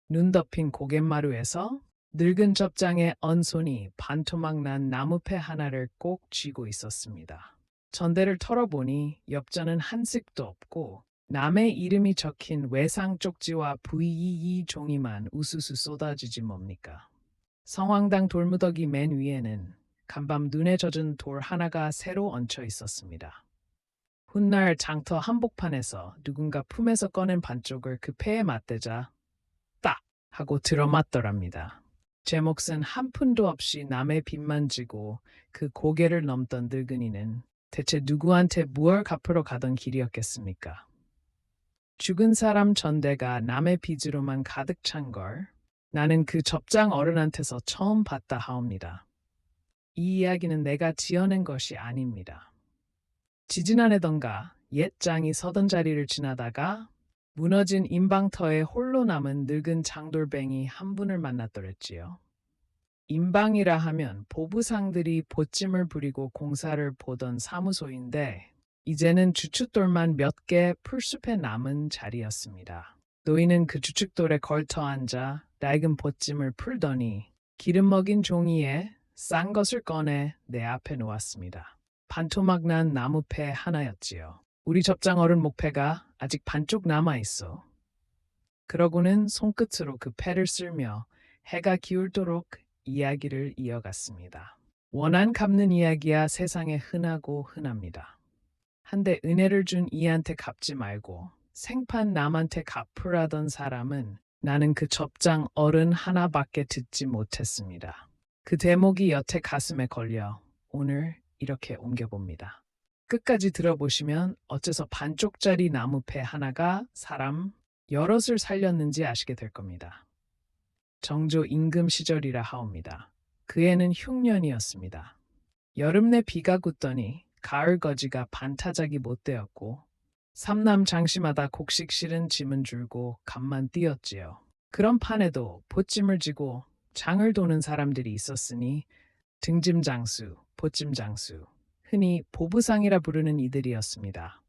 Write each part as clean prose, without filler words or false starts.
눈 덮인 고갯마루에서 늙은 접장의 언손이 반토막 난 나무패 하나를 꼭 쥐고 있었습니다. 전대를 털어보니 엽자는 한 씩도 없고 남의 이름이 적힌 외상 쪽지와 VEE 종이만 우수수 쏟아지지 뭡니까. 성황당 돌무더기 맨 위에는 간밤 눈에 젖은 돌 하나가 새로 얹혀 있었습니다. 훗날 장터 한복판에서 누군가 품에서 꺼낸 반쪽을 그 폐에 맞대자 딱 하고 들어맞더랍니다. 제 몫은 한 푼도 없이 남의 빚만 지고 그 고개를 넘던 늙은이는 대체 누구한테 무얼 갚으러 가던 길이었겠습니까? 죽은 사람 전대가 남의 빚으로만 가득 찬 걸 나는 그 접장 어른한테서 처음 봤다 하옵니다. 이 이야기는 내가 지어낸 것이 아닙니다. 지지난해던가 옛 장이 서던 자리를 지나다가 무너진 임방터에 홀로 남은 늙은 장돌뱅이 한 분을 만났더랬지요. 임방이라 하면 보부상들이 보찜을 부리고 공사를 보던 사무소인데 이제는 주춧돌만 몇 개 풀숲에 남은 자리였습니다. 노인은 그 주춧돌에 걸터 앉아 낡은 보찜을 풀더니 기름 먹인 종이에 싼 것을 꺼내 내 앞에 놓았습니다. 반토막 난 나무패 하나였지요. 우리 접장 어른 목패가 아직 반쪽 남아있어. 그러고는 손끝으로 그 패를 쓸며 해가 기울도록 이야기를 이어갔습니다. 원한 갚는 이야기야 세상에 흔하고 흔합니다. 한데 은혜를 준 이한테 갚지 말고 생판 남한테 갚으라던 사람은 나는 그 접장 어른 하나밖에 듣지 못했습니다. 그 대목이 여태 가슴에 걸려 오늘 이렇게 옮겨봅니다. 끝까지 들어보시면 어째서 반쪽짜리 나무패 하나가 사람 여럿을 살렸는지 아시게 될 겁니다. 정조 임금 시절이라 하옵니다. 그 해는 흉년이었습니다. 여름 내 비가 굳더니 가을 거지가 반타작이 못 되었고 삼남 장시마다 곡식 실은 짐은 줄고 간만 뛰었지요. 그런 판에도 보찜을 지고 장을 도는 사람들이 있었으니 등짐장수, 보찜장수, 흔히 보부상이라 부르는 이들이었습니다.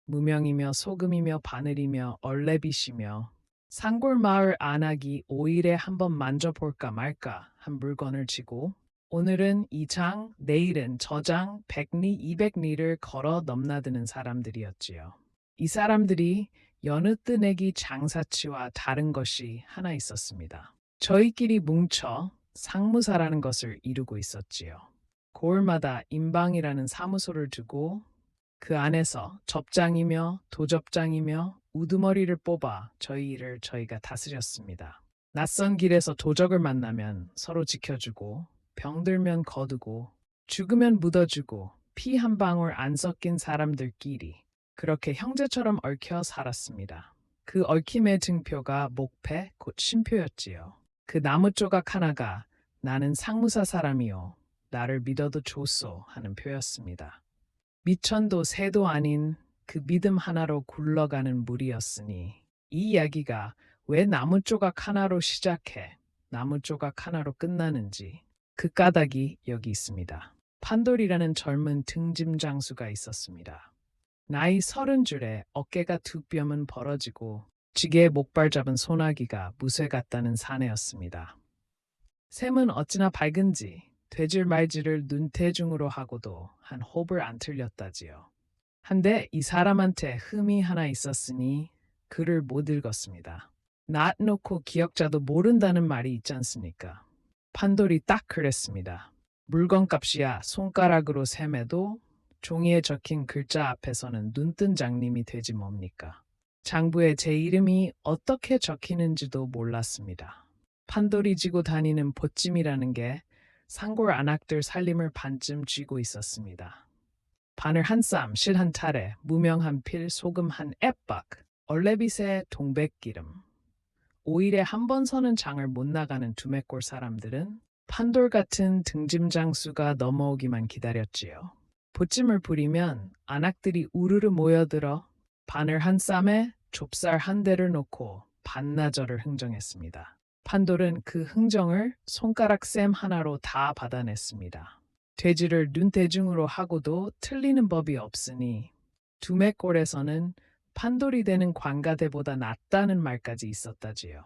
무명이며 소금이며 바늘이며 얼레빗이며 산골마을 안악이 5일에 한번 만져볼까 말까 한 물건을 지고 오늘은 이 장, 내일은 저 장, 100리, 200리를 걸어 넘나드는 사람들이었지요. 이 사람들이 여느 뜨내기 장사치와 다른 것이 하나 있었습니다. 저희끼리 뭉쳐 상무사라는 것을 이루고 있었지요. 고을마다 임방이라는 사무소를 두고 그 안에서 접장이며 도접장이며 우두머리를 뽑아 저희 일을 저희가 다스렸습니다. 낯선 길에서 도적을 만나면 서로 지켜주고 병들면 거두고 죽으면 묻어주고 피 한 방울 안 섞인 사람들끼리 그렇게 형제처럼 얽혀 살았습니다. 그 얽힘의 증표가 목패 곧 쉼표였지요. 그 나무 조각 하나가 나는 상무사 사람이요 나를 믿어도 좋소 하는 표였습니다. 미천도 새도 아닌 그 믿음 하나로 굴러가는 무리였으니 이 이야기가 왜 나무 조각 하나로 시작해 나무 조각 하나로 끝나는지 그 까닭이 여기 있습니다. 판돌이라는 젊은 등짐 장수가 있었습니다. 나이 30줄에 어깨가 두 뼘은 벌어지고 지게에 목발 잡은 소나기가 무쇠 같다는 사내였습니다. 샘은 어찌나 밝은지 되질 말지를 눈대중으로 하고도 한 홉을 안 틀렸다지요. 한데 이 사람한테 흠이 하나 있었으니 글을 못 읽었습니다. 낯 놓고 기억자도 모른다는 말이 있지 않습니까? 판돌이 딱 그랬습니다. 물건값이야 손가락으로 셈해도 종이에 적힌 글자 앞에서는 눈뜬 장님이 되지 뭡니까? 장부에 제 이름이 어떻게 적히는지도 몰랐습니다. 판돌이 지고 다니는 보찜이라는 게 산골 안악들 살림을 반쯤 쥐고 있었습니다. 바늘 한 쌈, 실 한 차례, 무명 한 필, 소금 한 앱박, 얼레빗에 동백기름. 5일에 한 번 서는 장을 못 나가는 두매골 사람들은 판돌 같은 등짐장수가 넘어오기만 기다렸지요. 보찜을 부리면 안악들이 우르르 모여들어 바늘 한 쌈에 좁쌀 한 대를 놓고 반나절을 흥정했습니다. 판돌은 그 흥정을 손가락 셈 하나로 다 받아냈습니다. 돼지를 눈대중으로 하고도 틀리는 법이 없으니 두매골에서는 판돌이 되는 관가대보다 낫다는 말까지 있었다지요.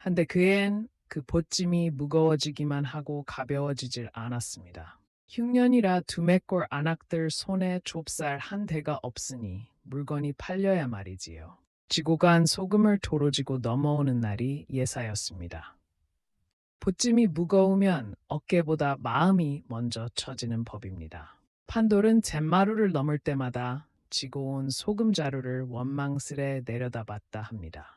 한데 그엔 그 보찜이 무거워지기만 하고 가벼워지질 않았습니다. 흉년이라 두매골 안악들 손에 좁쌀 한 대가 없으니 물건이 팔려야 말이지요. 지고 간 소금을 도로 지고 넘어오는 날이 예사였습니다. 보찜이 무거우면 어깨보다 마음이 먼저 처지는 법입니다. 판돌은 잿마루를 넘을 때마다 지고 온 소금 자루를 원망스레 내려다봤다 합니다.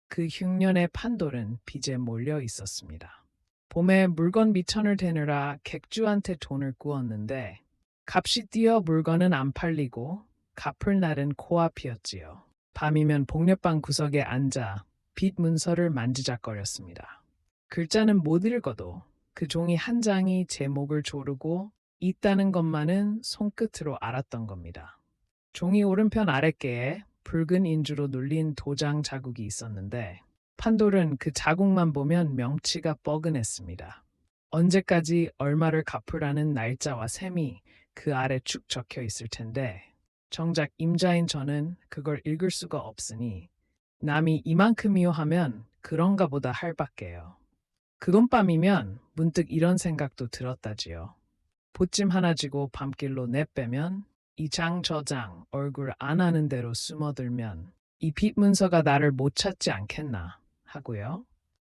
그 흉년의 판돌은 빚에 몰려 있었습니다. 봄에 물건 미천을 대느라 객주한테 돈을 꾸었는데 값이 뛰어 물건은 안 팔리고 갚을 날은 코앞이었지요. 밤이면 복력방 구석에 앉아 빚 문서를 만지작거렸습니다. 글자는 못 읽어도 그 종이 한 장이 제목을 조르고 있다는 것만은 손끝으로 알았던 겁니다. 종이 오른편 아랫개에 붉은 인주로 눌린 도장 자국이 있었는데 판돌은 그 자국만 보면 명치가 뻐근했습니다. 언제까지 얼마를 갚으라는 날짜와 셈이 그 아래 쭉 적혀 있을 텐데 정작 임자인 저는 그걸 읽을 수가 없으니 남이 이만큼이요 하면 그런가 보다 할 밖에요. 그돈밤이면 문득 이런 생각도 들었다지요. 보찜 하나 지고 밤길로 내빼면 이 장 저 장 얼굴 안 하는 대로 숨어들면 이 빚 문서가 나를 못 찾지 않겠나 하고요.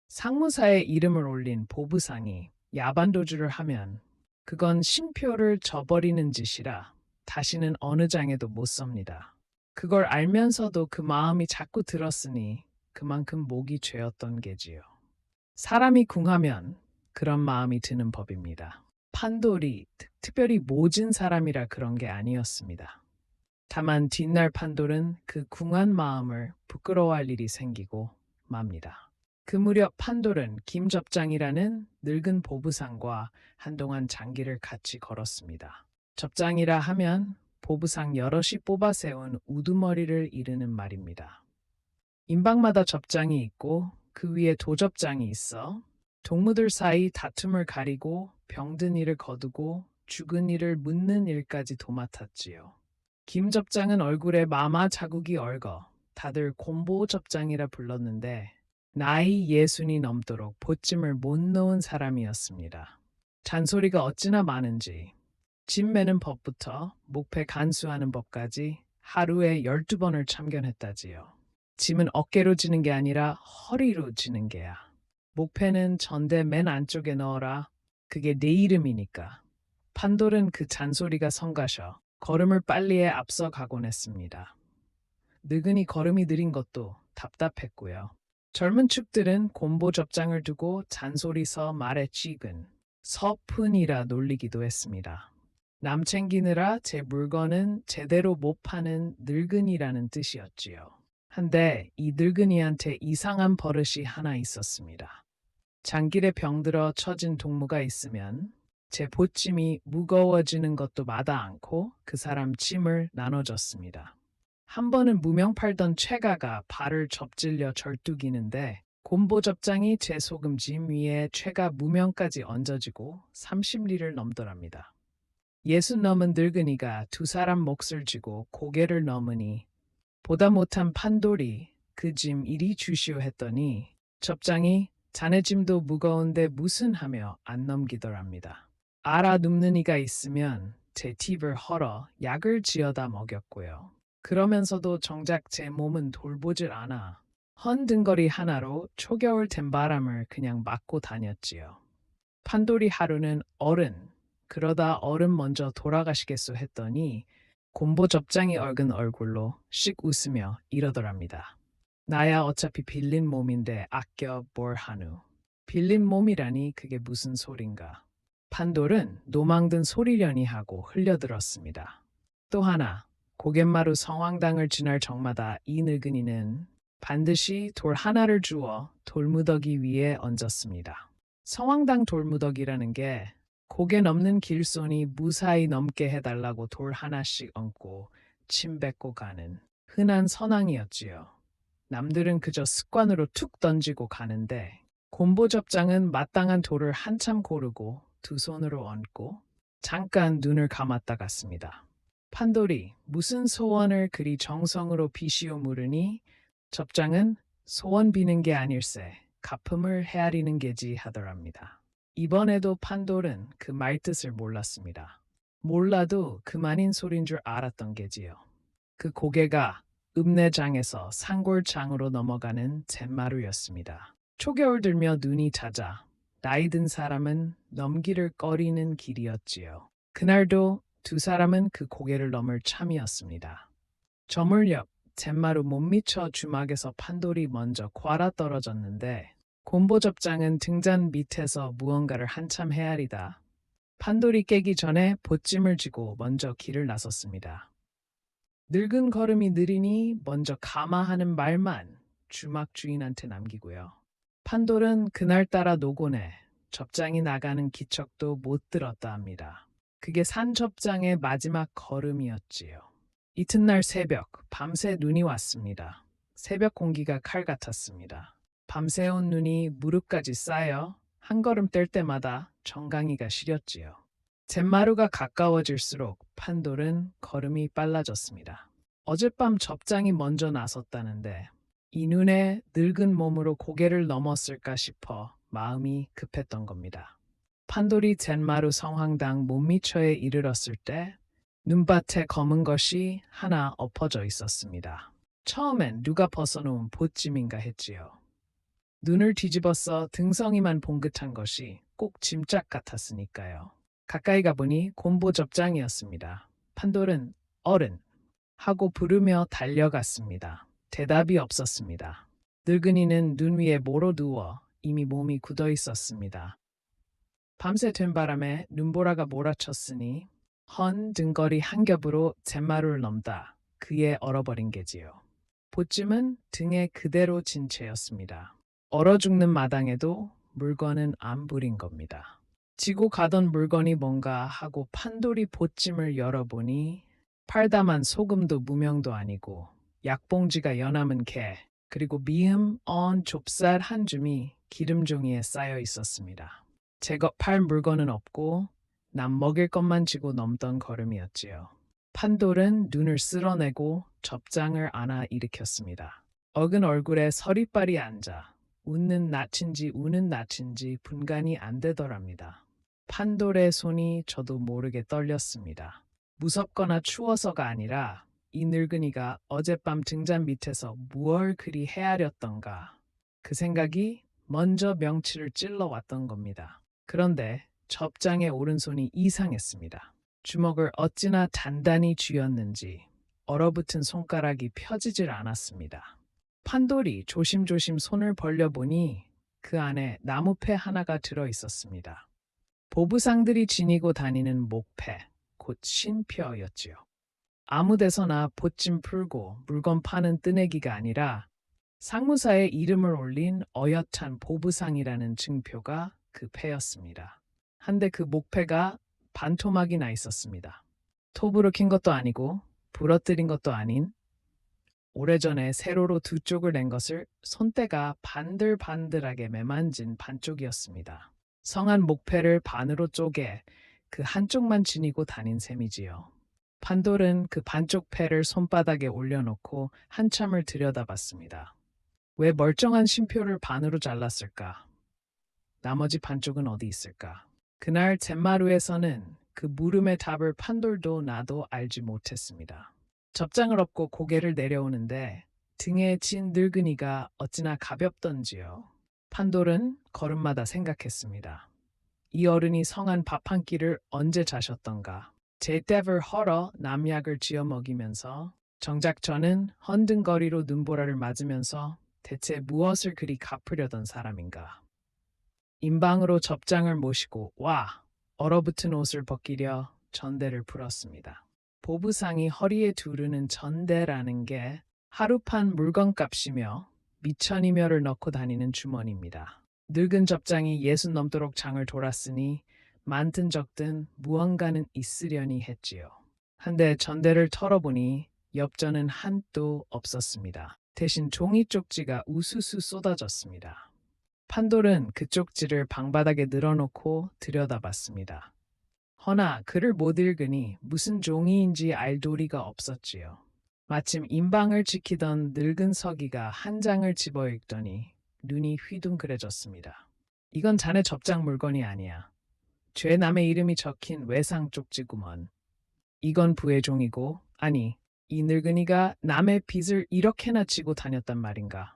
상무사에 이름을 올린 보부상이 야반도주를 하면 그건 신표를 저버리는 짓이라 다시는 어느 장에도 못 섭니다. 그걸 알면서도 그 마음이 자꾸 들었으니 그만큼 목이 죄었던 게지요. 사람이 궁하면 그런 마음이 드는 법입니다. 판돌이 특별히 모진 사람이라 그런 게 아니었습니다. 다만 뒷날 판돌은 그 궁한 마음을 부끄러워할 일이 생기고 맙니다. 그 무렵 판돌은 김접장이라는 늙은 보부상과 한동안 장기를 같이 걸었습니다. 접장이라 하면 보부상 여럿이 뽑아 세운 우두머리를 이르는 말입니다. 인방마다 접장이 있고 그 위에 도접장이 있어 동무들 사이 다툼을 가리고 병든 이를 거두고 죽은 이를 묻는 일까지 도맡았지요. 김접장은 얼굴에 마마 자국이 얽어 다들 곰보접장이라 불렀는데 나이 60이 넘도록 보찜을 못 놓은 사람이었습니다. 잔소리가 어찌나 많은지 집 매는 법부터 목패 간수하는 법까지 하루에 12번을 참견했다지요. 짐은 어깨로 지는 게 아니라 허리로 지는 게야. 목패는 전대 맨 안쪽에 넣어라. 그게 내 이름이니까. 판돌은 그 잔소리가 성가셔 걸음을 빨리에 앞서 가곤 했습니다. 늙은이 걸음이 느린 것도 답답했고요. 젊은 축들은 곰보 접장을 두고 잔소리서 말에 찍은 서푼이라 놀리기도 했습니다. 남 챙기느라 제 물건은 제대로 못 파는 늙은이라는 뜻이었지요. 한데 이 늙은이한테 이상한 버릇이 하나 있었습니다. 장길에 병들어 처진 동무가 있으면 제 보찜이 무거워지는 것도 마다 않고 그 사람 짐을 나눠줬습니다. 한 번은 무명 팔던 최가가 발을 접질려 절뚝이는데 곰보접장이 제 소금 짐 위에 최가 무명까지 얹어지고 30리를 넘더랍니다. 60 넘은 늙은이가 두 사람 몫을 쥐고 고개를 넘으니 보다 못한 판돌이 그 짐 이리 주시오 했더니 접장이 자네 짐도 무거운데 무슨 하며 안 넘기더랍니다. 알아 눕는 이가 있으면 제 팁을 헐어 약을 지어다 먹였고요. 그러면서도 정작 제 몸은 돌보질 않아 헌등거리 하나로 초겨울 된 바람을 그냥 맞고 다녔지요. 판돌이 하루는 어른, 그러다 어른 먼저 돌아가시겠소 했더니 곰보 접장이 얽은 얼굴로 씩 웃으며 이러더랍니다. 나야 어차피 빌린 몸인데 아껴 뭘 하누. 빌린 몸이라니 그게 무슨 소린가. 판돌은 노망든 소리려니 하고 흘려들었습니다. 또 하나, 고갯마루 성황당을 지날 적마다 이 늙은이는 반드시 돌 하나를 주어 돌무더기 위에 얹었습니다. 성황당 돌무더기라는 게 고개 넘는 길손이 무사히 넘게 해달라고 돌 하나씩 얹고 침 뱉고 가는 흔한 선왕이었지요. 남들은 그저 습관으로 툭 던지고 가는데 곰보접장은 마땅한 돌을 한참 고르고 두 손으로 얹고 잠깐 눈을 감았다 갔습니다. 판돌이 무슨 소원을 그리 정성으로 비시오 물으니 접장은 소원 비는 게 아닐세. 가품을 헤아리는 게지 하더랍니다. 이번에도 판돌은 그 말뜻을 몰랐습니다. 몰라도 그만인 소린 줄 알았던 게지요. 그 고개가 읍내장에서 상골장으로 넘어가는 잿마루였습니다. 초겨울 들며 눈이 잦아 나이 든 사람은 넘기를 꺼리는 길이었지요. 그날도 두 사람은 그 고개를 넘을 참이었습니다. 저물녘 잿마루 못 미쳐 주막에서 판돌이 먼저 곯아 떨어졌는데 곰보접장은 등잔 밑에서 무언가를 한참 헤아리다 판돌이 깨기 전에 보찜을 쥐고 먼저 길을 나섰습니다. 늙은 걸음이 느리니 먼저 가마 하는 말만 주막 주인한테 남기고요. 판돌은 그날따라 노곤해 접장이 나가는 기척도 못 들었다 합니다. 그게 산 접장의 마지막 걸음이었지요. 이튿날 새벽, 밤새 눈이 왔습니다. 새벽 공기가 칼 같았습니다. 밤새 온 눈이 무릎까지 쌓여 한 걸음 뗄 때마다 정강이가 시렸지요. 잿마루가 가까워질수록 판돌은 걸음이 빨라졌습니다. 어젯밤 접장이 먼저 나섰다는데 이 눈에 늙은 몸으로 고개를 넘었을까 싶어 마음이 급했던 겁니다. 판돌이 잿마루 성황당 못미처에 이르렀을 때 눈밭에 검은 것이 하나 엎어져 있었습니다. 처음엔 누가 벗어놓은 보찜인가 했지요. 눈을 뒤집어서 등성이만 봉긋한 것이 꼭 짐짝 같았으니까요. 가까이 가보니 곰보접장이었습니다. 판돌은 어른 하고 부르며 달려갔습니다. 대답이 없었습니다. 늙은이는 눈 위에 모로 누워 이미 몸이 굳어 있었습니다. 밤새 된 바람에 눈보라가 몰아쳤으니 헌 등거리 한 겹으로 잿마루를 넘다 그에 얼어버린 게지요. 보찜은 등에 그대로 진 채였습니다. 얼어 죽는 마당에도 물건은 안 부린 겁니다. 지고 가던 물건이 뭔가 하고 판돌이 보찜을 열어보니 팔다만 소금도 무명도 아니고 약봉지가 연함은 개 그리고 미음 언 좁쌀 한 줌이 기름종이에 쌓여 있었습니다. 제거 팔 물건은 없고 남 먹일 것만 지고 넘던 걸음이었지요. 판돌은 눈을 쓸어내고 접장을 안아 일으켰습니다. 어근 얼굴에 서리빨이 앉아 웃는 낯인지 우는 낯인지 분간이 안 되더랍니다. 판돌의 손이 저도 모르게 떨렸습니다. 무섭거나 추워서가 아니라 이 늙은이가 어젯밤 등잔 밑에서 무얼 그리 헤아렸던가 그 생각이 먼저 명치를 찔러왔던 겁니다. 그런데 접장의 오른손이 이상했습니다. 주먹을 어찌나 단단히 쥐었는지 얼어붙은 손가락이 펴지질 않았습니다. 판돌이 조심조심 손을 벌려보니 그 안에 나무패 하나가 들어 있었습니다. 보부상들이 지니고 다니는 목패, 곧 신표였지요. 아무 데서나 보찜 풀고 물건 파는 뜨내기가 아니라 상무사에 이름을 올린 어엿한 보부상이라는 증표가 그 패였습니다. 한데 그 목패가 반토막이 나 있었습니다. 톱으로 킨 것도 아니고 부러뜨린 것도 아닌 오래전에 세로로 두 쪽을 낸 것을 손때가 반들반들하게 매만진 반쪽이었습니다. 성한 목패를 반으로 쪼개 그 한쪽만 지니고 다닌 셈이지요. 판돌은 그 반쪽 패를 손바닥에 올려놓고 한참을 들여다봤습니다. 왜 멀쩡한 신표를 반으로 잘랐을까? 나머지 반쪽은 어디 있을까? 그날 잿마루에서는 그 물음의 답을 판돌도 나도 알지 못했습니다. 접장을 엎고 고개를 내려오는데 등에 진 늙은이가 어찌나 가볍던지요. 판돌은 걸음마다 생각했습니다. 이 어른이 성한 밥 한 끼를 언제 자셨던가. 제떼을 헐어 남약을 쥐어 먹이면서 정작 저는 헌등거리로 눈보라를 맞으면서 대체 무엇을 그리 갚으려던 사람인가. 인방으로 접장을 모시고 와 얼어붙은 옷을 벗기려 전대를 풀었습니다. 보부상이 허리에 두르는 전대라는 게 하루판 물건값이며 미천이며를 넣고 다니는 주머니입니다. 늙은 접장이 60 넘도록 장을 돌았으니 많든 적든 무언가는 있으려니 했지요. 한데 전대를 털어보니 엽전은 한도 없었습니다. 대신 종이 쪽지가 우수수 쏟아졌습니다. 판돌은 그 쪽지를 방바닥에 늘어놓고 들여다봤습니다. 허나 글을 못 읽으니 무슨 종이인지 알 도리가 없었지요. 마침 인방을 지키던 늙은 서기가 한 장을 집어 읽더니 눈이 휘둥그레졌습니다. 이건 자네 접장 물건이 아니야. 죄 남의 이름이 적힌 외상 쪽지구먼. 이건 부의 종이고, 아니, 이 늙은이가 남의 빚을 이렇게나 지고 다녔단 말인가.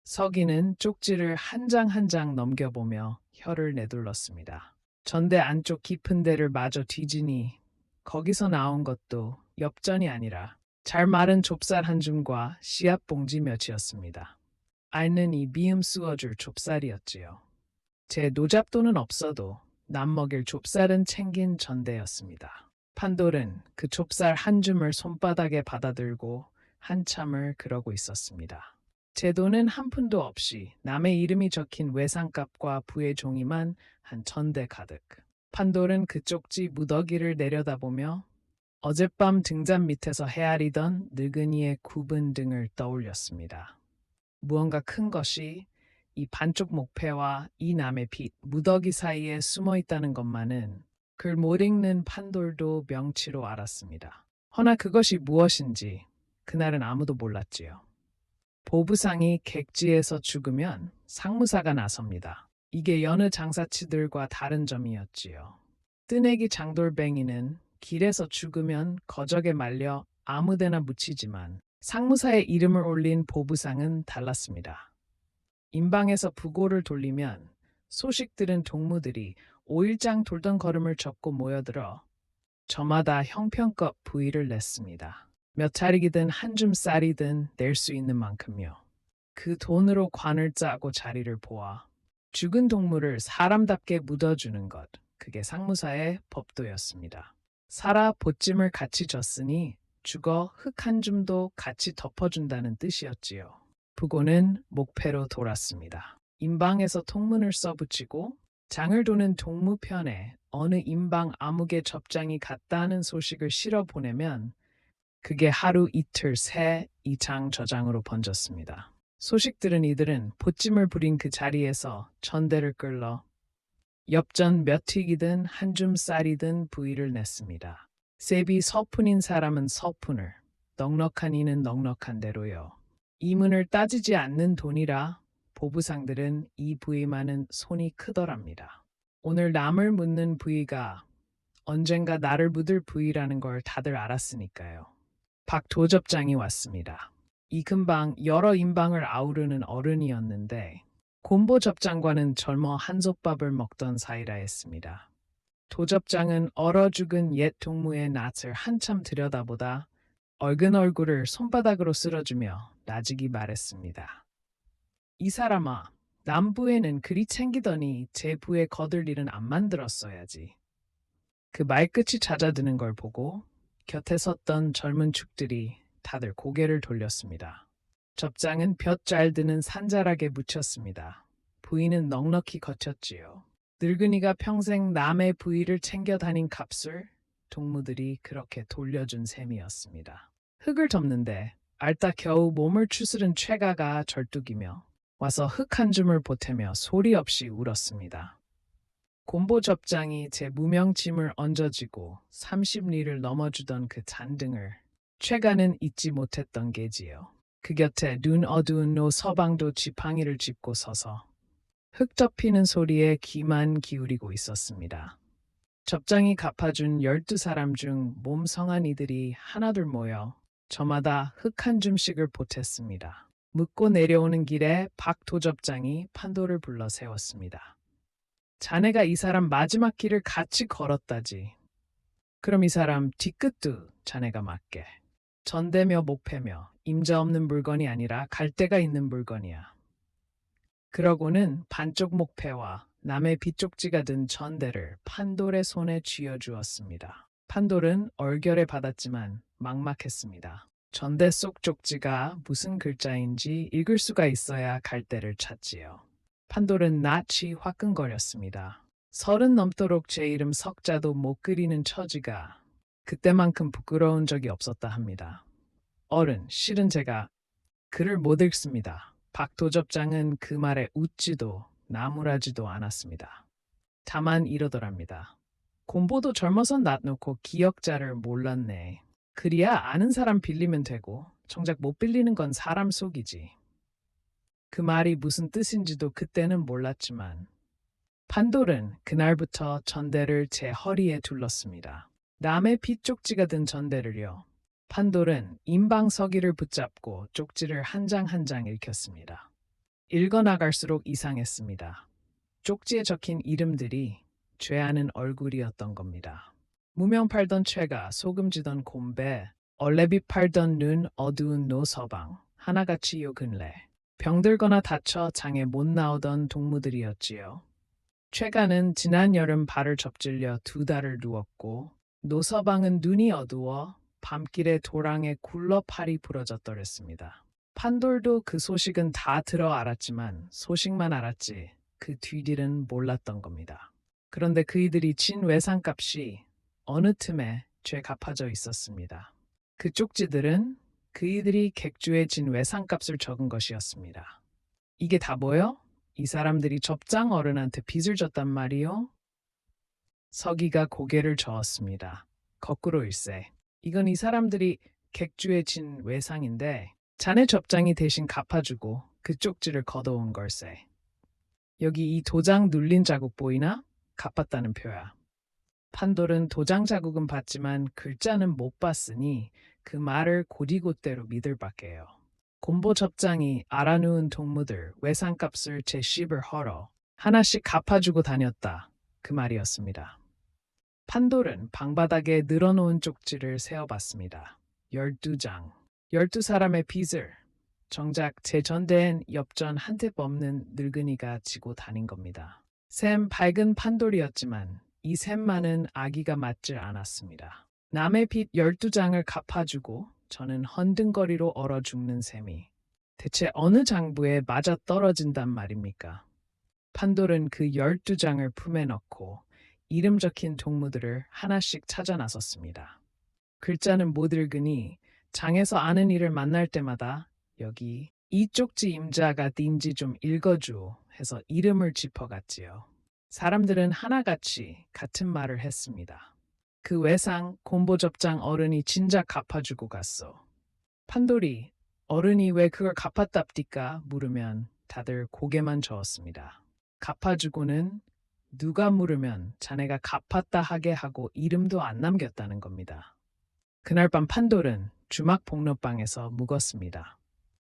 서기는 쪽지를 한 장 한 장 넘겨보며 혀를 내둘렀습니다. 전대 안쪽 깊은 데를 마저 뒤지니 거기서 나온 것도 엽전이 아니라 잘 마른 좁쌀 한 줌과 씨앗 봉지 몇이었습니다. 앓는 이 미음 쑤어줄 좁쌀이었지요. 제 노잡돈은 없어도 남 먹일 좁쌀은 챙긴 전대였습니다. 판돌은 그 좁쌀 한 줌을 손바닥에 받아들고 한참을 그러고 있었습니다. 제 돈은 한 푼도 없이 남의 이름이 적힌 외상값과 부의 종이만 한 천대 가득. 판돌은 그 쪽지 무더기를 내려다보며 어젯밤 등잔 밑에서 헤아리던 늙은이의 굽은 등을 떠올렸습니다. 무언가 큰 것이 이 반쪽 목패와 이 남의 빚, 무더기 사이에 숨어 있다는 것만은 글 못 읽는 판돌도 명치로 알았습니다. 허나 그것이 무엇인지 그날은 아무도 몰랐지요. 보부상이 객지에서 죽으면 상무사가 나섭니다. 이게 여느 장사치들과 다른 점이었지요. 뜨내기 장돌뱅이는 길에서 죽으면 거적에 말려 아무데나 묻히지만 상무사의 이름을 올린 보부상은 달랐습니다. 임방에서 부고를 돌리면 소식들은 동무들이 5일장 돌던 걸음을 접고 모여들어 저마다 형편껏 부의를 냈습니다. 몇 차릭이든 한 줌 쌀이든 낼 수 있는 만큼요. 그 돈으로 관을 짜고 자리를 보아 죽은 동물을 사람답게 묻어주는 것, 그게 상무사의 법도였습니다. 살아 보찜을 같이 줬으니 죽어 흙 한 줌도 같이 덮어준다는 뜻이었지요. 부고는 목패로 돌았습니다. 임방에서 통문을 써붙이고 장을 도는 동무편에 어느 임방 암흑의 접장이 갔다는 소식을 실어 보내면 그게 하루 이틀 새 이 장 저장으로 번졌습니다. 소식 들은 이들은 보찜을 부린 그 자리에서 전대를 끌러 엽전 몇 틱이든 한 줌 쌀이든 부의를 냈습니다. 세비 서푼인 사람은 서푼을, 넉넉한 이는 넉넉한 대로요. 이문을 따지지 않는 돈이라 보부상들은 이 부의만은 손이 크더랍니다. 오늘 남을 묻는 부의가 언젠가 나를 묻을 부의라는 걸 다들 알았으니까요. 박 도접장이 왔습니다. 이 근방 여러 임방을 아우르는 어른이었는데 곰보 접장과는 젊어 한솥밥을 먹던 사이라 했습니다. 도접장은 얼어 죽은 옛 동무의 낯을 한참 들여다보다 얼근 얼굴을 손바닥으로 쓸어주며 나직이 말했습니다. 이 사람아, 남부에는 그리 챙기더니 제 부에 거들 일은 안 만들었어야지. 그 말끝이 잦아드는 걸 보고 곁에 섰던 젊은 축들이 다들 고개를 돌렸습니다. 접장은 볕 잘 드는 산자락에 묻혔습니다. 부인은 넉넉히 거쳤지요. 늙은이가 평생 남의 부위를 챙겨 다닌 값을 동무들이 그렇게 돌려준 셈이었습니다. 흙을 덮는데 알다 겨우 몸을 추스른 최가가 절뚝이며 와서 흙 한 줌을 보태며 소리 없이 울었습니다. 곰보 접장이 제 무명짐을 얹어지고 30리를 넘어주던 그 잔등을 최가는 잊지 못했던 게지요. 그 곁에 눈 어두운 노 서방도 지팡이를 짚고 서서 흙 접히는 소리에 귀만 기울이고 있었습니다. 접장이 갚아준 12사람 중 몸 성한 이들이 하나둘 모여 저마다 흙 한 줌씩을 보탰습니다. 묻고 내려오는 길에 박 도접장이 판도를 불러 세웠습니다. 자네가 이 사람 마지막 길을 같이 걸었다지. 그럼 이 사람 뒤끝도 자네가 맡게. 전대며 목패며 임자 없는 물건이 아니라 갈 데가 있는 물건이야. 그러고는 반쪽 목패와 남의 빗쪽지가 든 전대를 판돌의 손에 쥐어주었습니다. 판돌은 얼결에 받았지만 막막했습니다. 전대 속 쪽지가 무슨 글자인지 읽을 수가 있어야 갈 데를 찾지요. 판돌은 낯이 화끈거렸습니다. 30 넘도록 제 이름 석자도 못 그리는 처지가 그때만큼 부끄러운 적이 없었다 합니다. 어른, 실은 제가 글을 못 읽습니다. 박 도접장은 그 말에 웃지도 나무라지도 않았습니다. 다만 이러더랍니다. 곰보도 젊어서 낯 놓고 기역자를 몰랐네. 그리야 아는 사람 빌리면 되고 정작 못 빌리는 건 사람 속이지. 그 말이 무슨 뜻인지도 그때는 몰랐지만 판돌은 그날부터 전대를 제 허리에 둘렀습니다. 남의 피 쪽지가 든 전대를요. 판돌은 임방서기를 붙잡고 쪽지를 한 장 한 장 읽혔습니다. 읽어나갈수록 이상했습니다. 쪽지에 적힌 이름들이 죄아는 얼굴이었던 겁니다. 무명 팔던 최가 소금지던 곰배, 얼레비 팔던 눈 어두운 노서방, 하나같이 요 근래. 병들거나 다쳐 장에 못 나오던 동무들이었지요. 최가는 지난 여름 발을 접질려 2달을 누웠고 노서방은 눈이 어두워 밤길에 도랑에 굴러 팔이 부러졌더랬습니다. 판돌도 그 소식은 다 들어 알았지만 소식만 알았지 그 뒤딜은 몰랐던 겁니다. 그런데 그이들이 진 외상값이 어느 틈에 죄 갚아져 있었습니다. 그 쪽지들은 그이들이 객주에 진 외상값을 적은 것이었습니다. 이게 다 뭐요? 이 사람들이 접장 어른한테 빚을 졌단 말이요? 서기가 고개를 저었습니다. 거꾸로일세. 이건 이 사람들이 객주에 진 외상인데 자네 접장이 대신 갚아주고 그 쪽지를 걷어온 걸세. 여기 이 도장 눌린 자국 보이나? 갚았다는 표야. 판돌은 도장 자국은 봤지만 글자는 못 봤으니 그 말을 곧이곧대로 믿을 밖에요. 곰보 접장이 알아누운 동무들 외상값을 제 씹을 헐어 하나씩 갚아주고 다녔다. 그 말이었습니다. 판돌은 방바닥에 늘어놓은 쪽지를 세어봤습니다. 12장. 12사람의 빚을 정작 제 전대엔 엽전 한 탭 없는 늙은이가 지고 다닌 겁니다. 샘 밝은 판돌이었지만 이 샘만은 아기가 맞질 않았습니다. 남의 빚 12장을 갚아주고 저는 헌등거리로 얼어 죽는 셈이 대체 어느 장부에 맞아 떨어진단 말입니까? 판돌은 그 12장을 품에 넣고 이름 적힌 동무들을 하나씩 찾아 나섰습니다. 글자는 못 읽으니 장에서 아는 이를 만날 때마다 여기 이 쪽지 임자가 딘지 좀 읽어줘 해서 이름을 짚어갔지요. 사람들은 하나같이 같은 말을 했습니다. 그 외상 곰보접장 어른이 진작 갚아주고 갔어. 판돌이 어른이 왜 그걸 갚았답디까 물으면 다들 고개만 저었습니다. 갚아주고는 누가 물으면 자네가 갚았다 하게 하고 이름도 안 남겼다는 겁니다. 그날 밤 판돌은 주막 복넛방에서 묵었습니다.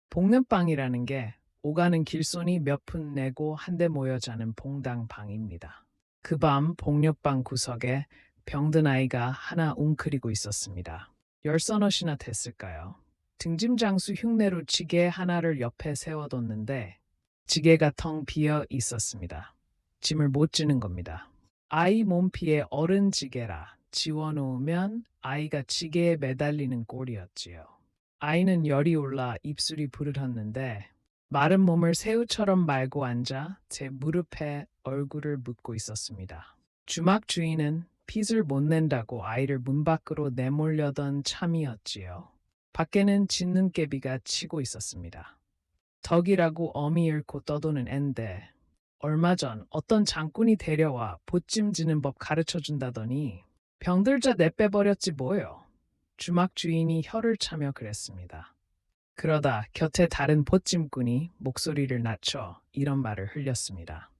복넛방이라는 게 오가는 길손이 몇 푼 내고 한데 모여 자는 봉당방입니다. 그 밤 복넛방 구석에 병든 아이가 하나 웅크리고 있었습니다. 10서넛이나 됐을까요? 등짐장수 흉내로 지게 하나를 옆에 세워뒀는데 지게가 텅 비어 있었습니다. 짐을 못 지는 겁니다. 아이 몸피에 어른 지게라 지워놓으면 아이가 지게에 매달리는 꼴이었지요. 아이는 열이 올라 입술이 부르렀는데 마른 몸을 새우처럼 말고 앉아 제 무릎에 얼굴을 묻고 있었습니다. 주막 주인은 빚을 못 낸다고 아이를 문 밖으로 내몰려던 참이었지요. 밖에는 짖는개비가 치고 있었습니다. 덕이라고 어미 잃고 떠도는 앤데 얼마 전 어떤 장군이 데려와 보찜지는 법 가르쳐준다더니 병들자 내빼버렸지 뭐요. 주막 주인이 혀를 차며 그랬습니다. 그러다 곁에 다른 보찜꾼이 목소리를 낮춰 이런 말을 흘렸습니다.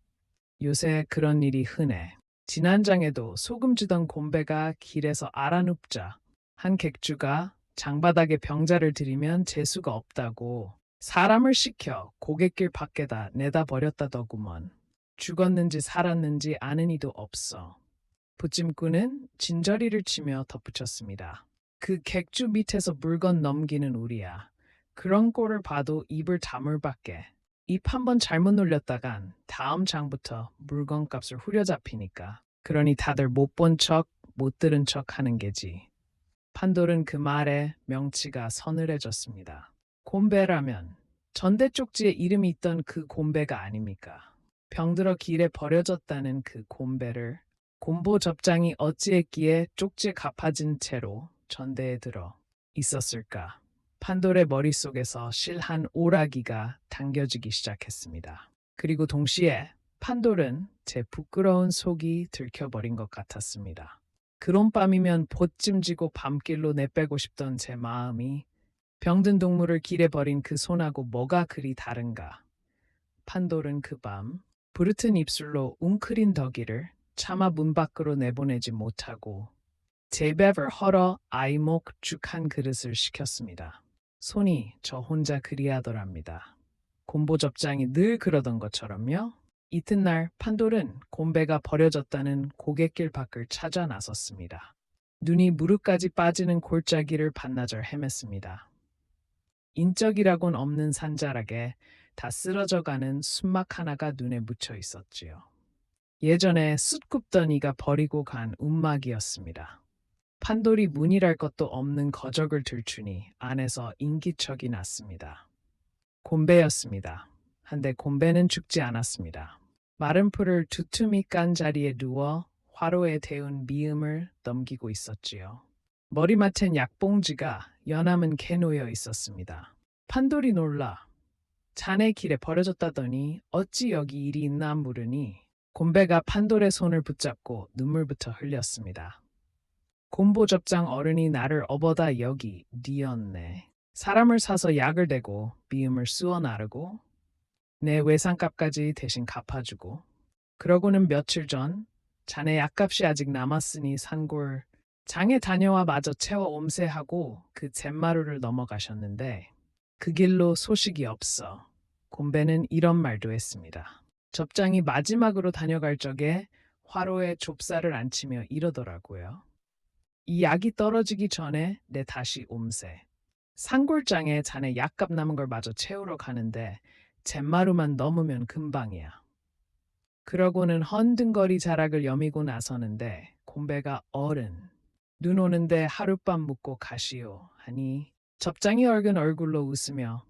요새 그런 일이 흔해. 지난 장에도 소금지던 곰배가 길에서 알아눕자 한 객주가 장바닥에 병자를 들이면 재수가 없다고 사람을 시켜 고갯길 밖에다 내다 버렸다더구먼. 죽었는지 살았는지 아는 이도 없어. 부찜꾼은 진저리를 치며 덧붙였습니다. 그 객주 밑에서 물건 넘기는 우리야. 그런 꼴을 봐도 입을 다물 밖에. 입 한 번 잘못 놀렸다간 다음 장부터 물건값을 후려잡히니까. 그러니 다들 못 본 척, 못 들은 척 하는 게지. 판돌은 그 말에 명치가 서늘해졌습니다. 곰배라면 전대 쪽지에 이름이 있던 그 곰배가 아닙니까? 병들어 길에 버려졌다는 그 곰배를 곰보 접장이 어찌했기에 쪽지에 갚아진 채로 전대에 들어 있었을까? 판돌의 머릿속에서 실한 오라기가 당겨지기 시작했습니다. 그리고 동시에 판돌은 제 부끄러운 속이 들켜버린 것 같았습니다. 그런 밤이면 보찜지고 밤길로 내빼고 싶던 제 마음이 병든 동물을 길에 버린 그 손하고 뭐가 그리 다른가. 판돌은 그 밤 부르튼 입술로 웅크린 덕이를 차마 문 밖으로 내보내지 못하고 제밥을 헐어 아이목 죽 한 그릇을 시켰습니다. 손이 저 혼자 그리하더랍니다. 곰보접장이 늘 그러던 것처럼요. 이튿날 판돌은 곰배가 버려졌다는 고갯길 밖을 찾아 나섰습니다. 눈이 무릎까지 빠지는 골짜기를 반나절 헤맸습니다. 인적이라곤 없는 산자락에 다 쓰러져가는 순막 하나가 눈에 묻혀 있었지요. 예전에 숯 굽던 이가 버리고 간 움막이었습니다. 판돌이 문이랄 것도 없는 거적을 들추니 안에서 인기척이 났습니다. 곰배였습니다. 한데 곰배는 죽지 않았습니다. 마른 풀을 두툼이 깐 자리에 누워 화로에 데운 미음을 넘기고 있었지요. 머리맡엔 약봉지가 연함은 개놓여 있었습니다. 판돌이 놀라 자네 길에 버려졌다더니 어찌 여기 일이 있나 물으니 곰배가 판돌의 손을 붙잡고 눈물부터 흘렸습니다. 곰보접장 어른이 나를 업어다 여기 뉘었네. 사람을 사서 약을 대고 미음을 쑤어 나르고 내 외상값까지 대신 갚아주고 그러고는 며칠 전 자네 약값이 아직 남았으니 산골 장에 다녀와 마저 채워 옴새하고 그 잿마루를 넘어가셨는데 그 길로 소식이 없어. 곰배는 이런 말도 했습니다. 접장이 마지막으로 다녀갈 적에 화로에 좁쌀을 앉히며 이러더라고요. 이 약이 떨어지기 전에 내 다시 옴새. 산골장에 자네 약값 남은 걸 마저 채우러 가는데 잿마루만 넘으면 금방이야. 그러고는 헌등거리 자락을 여미고 나서는데 곰배가 어른 눈 오는데 하룻밤 묵고 가시오 하니 접장이 얼근 얼굴로 웃으며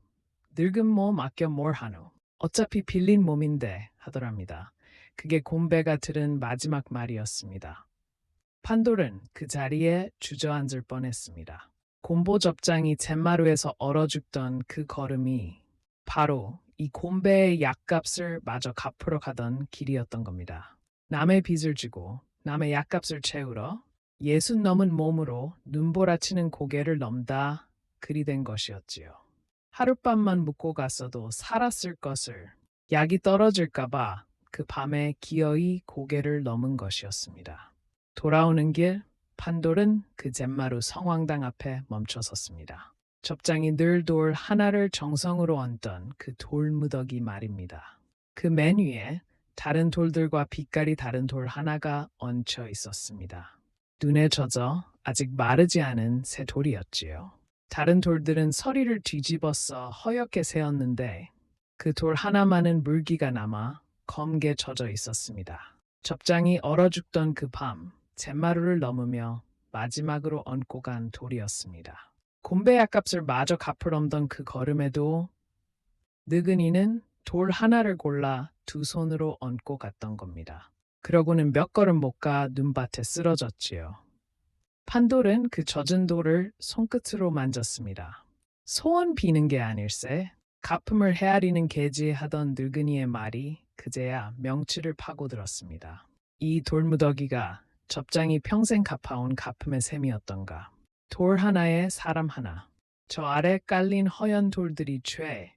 늙은 몸 아껴 뭘 하노. 어차피 빌린 몸인데 하더랍니다. 그게 곰배가 들은 마지막 말이었습니다. 판돌은 그 자리에 주저앉을 뻔했습니다. 곰보 접장이 잿마루에서 얼어 죽던 그 걸음이 바로 이 곰배의 약값을 마저 갚으러 가던 길이었던 겁니다. 남의 빚을 지고 남의 약값을 채우러 60 넘은 몸으로 눈보라치는 고개를 넘다 그리 된 것이었지요. 하룻밤만 묵고 갔어도 살았을 것을 약이 떨어질까봐 그 밤에 기어이 고개를 넘은 것이었습니다. 돌아오는 길 판돌은 그 잿마루 성황당 앞에 멈춰섰습니다. 접장이 늘 돌 하나를 정성으로 얹던 그 돌무더기 말입니다. 그 맨 위에 다른 돌들과 빛깔이 다른 돌 하나가 얹혀 있었습니다. 눈에 젖어 아직 마르지 않은 새 돌이었지요. 다른 돌들은 서리를 뒤집어서 허옇게 새었는데 그 돌 하나만은 물기가 남아 검게 젖어 있었습니다. 접장이 얼어 죽던 그 밤 잿마루를 넘으며 마지막으로 얹고 간 돌이었습니다. 곰배 약값을 마저 갚을 엄던 그 걸음에도 느그니는 돌 하나를 골라 두 손으로 얹고 갔던 겁니다. 그러고는 몇 걸음 못 가 눈밭에 쓰러졌지요. 판돌은 그 젖은 돌을 손끝으로 만졌습니다. 소원 비는 게 아닐세. 갚음을 헤아리는 개지 하던 늙은이의 말이 그제야 명치를 파고들었습니다. 이 돌무더기가 접장이 평생 갚아온 갚음의 셈이었던가. 돌 하나에 사람 하나. 저 아래 깔린 허연 돌들이 죄.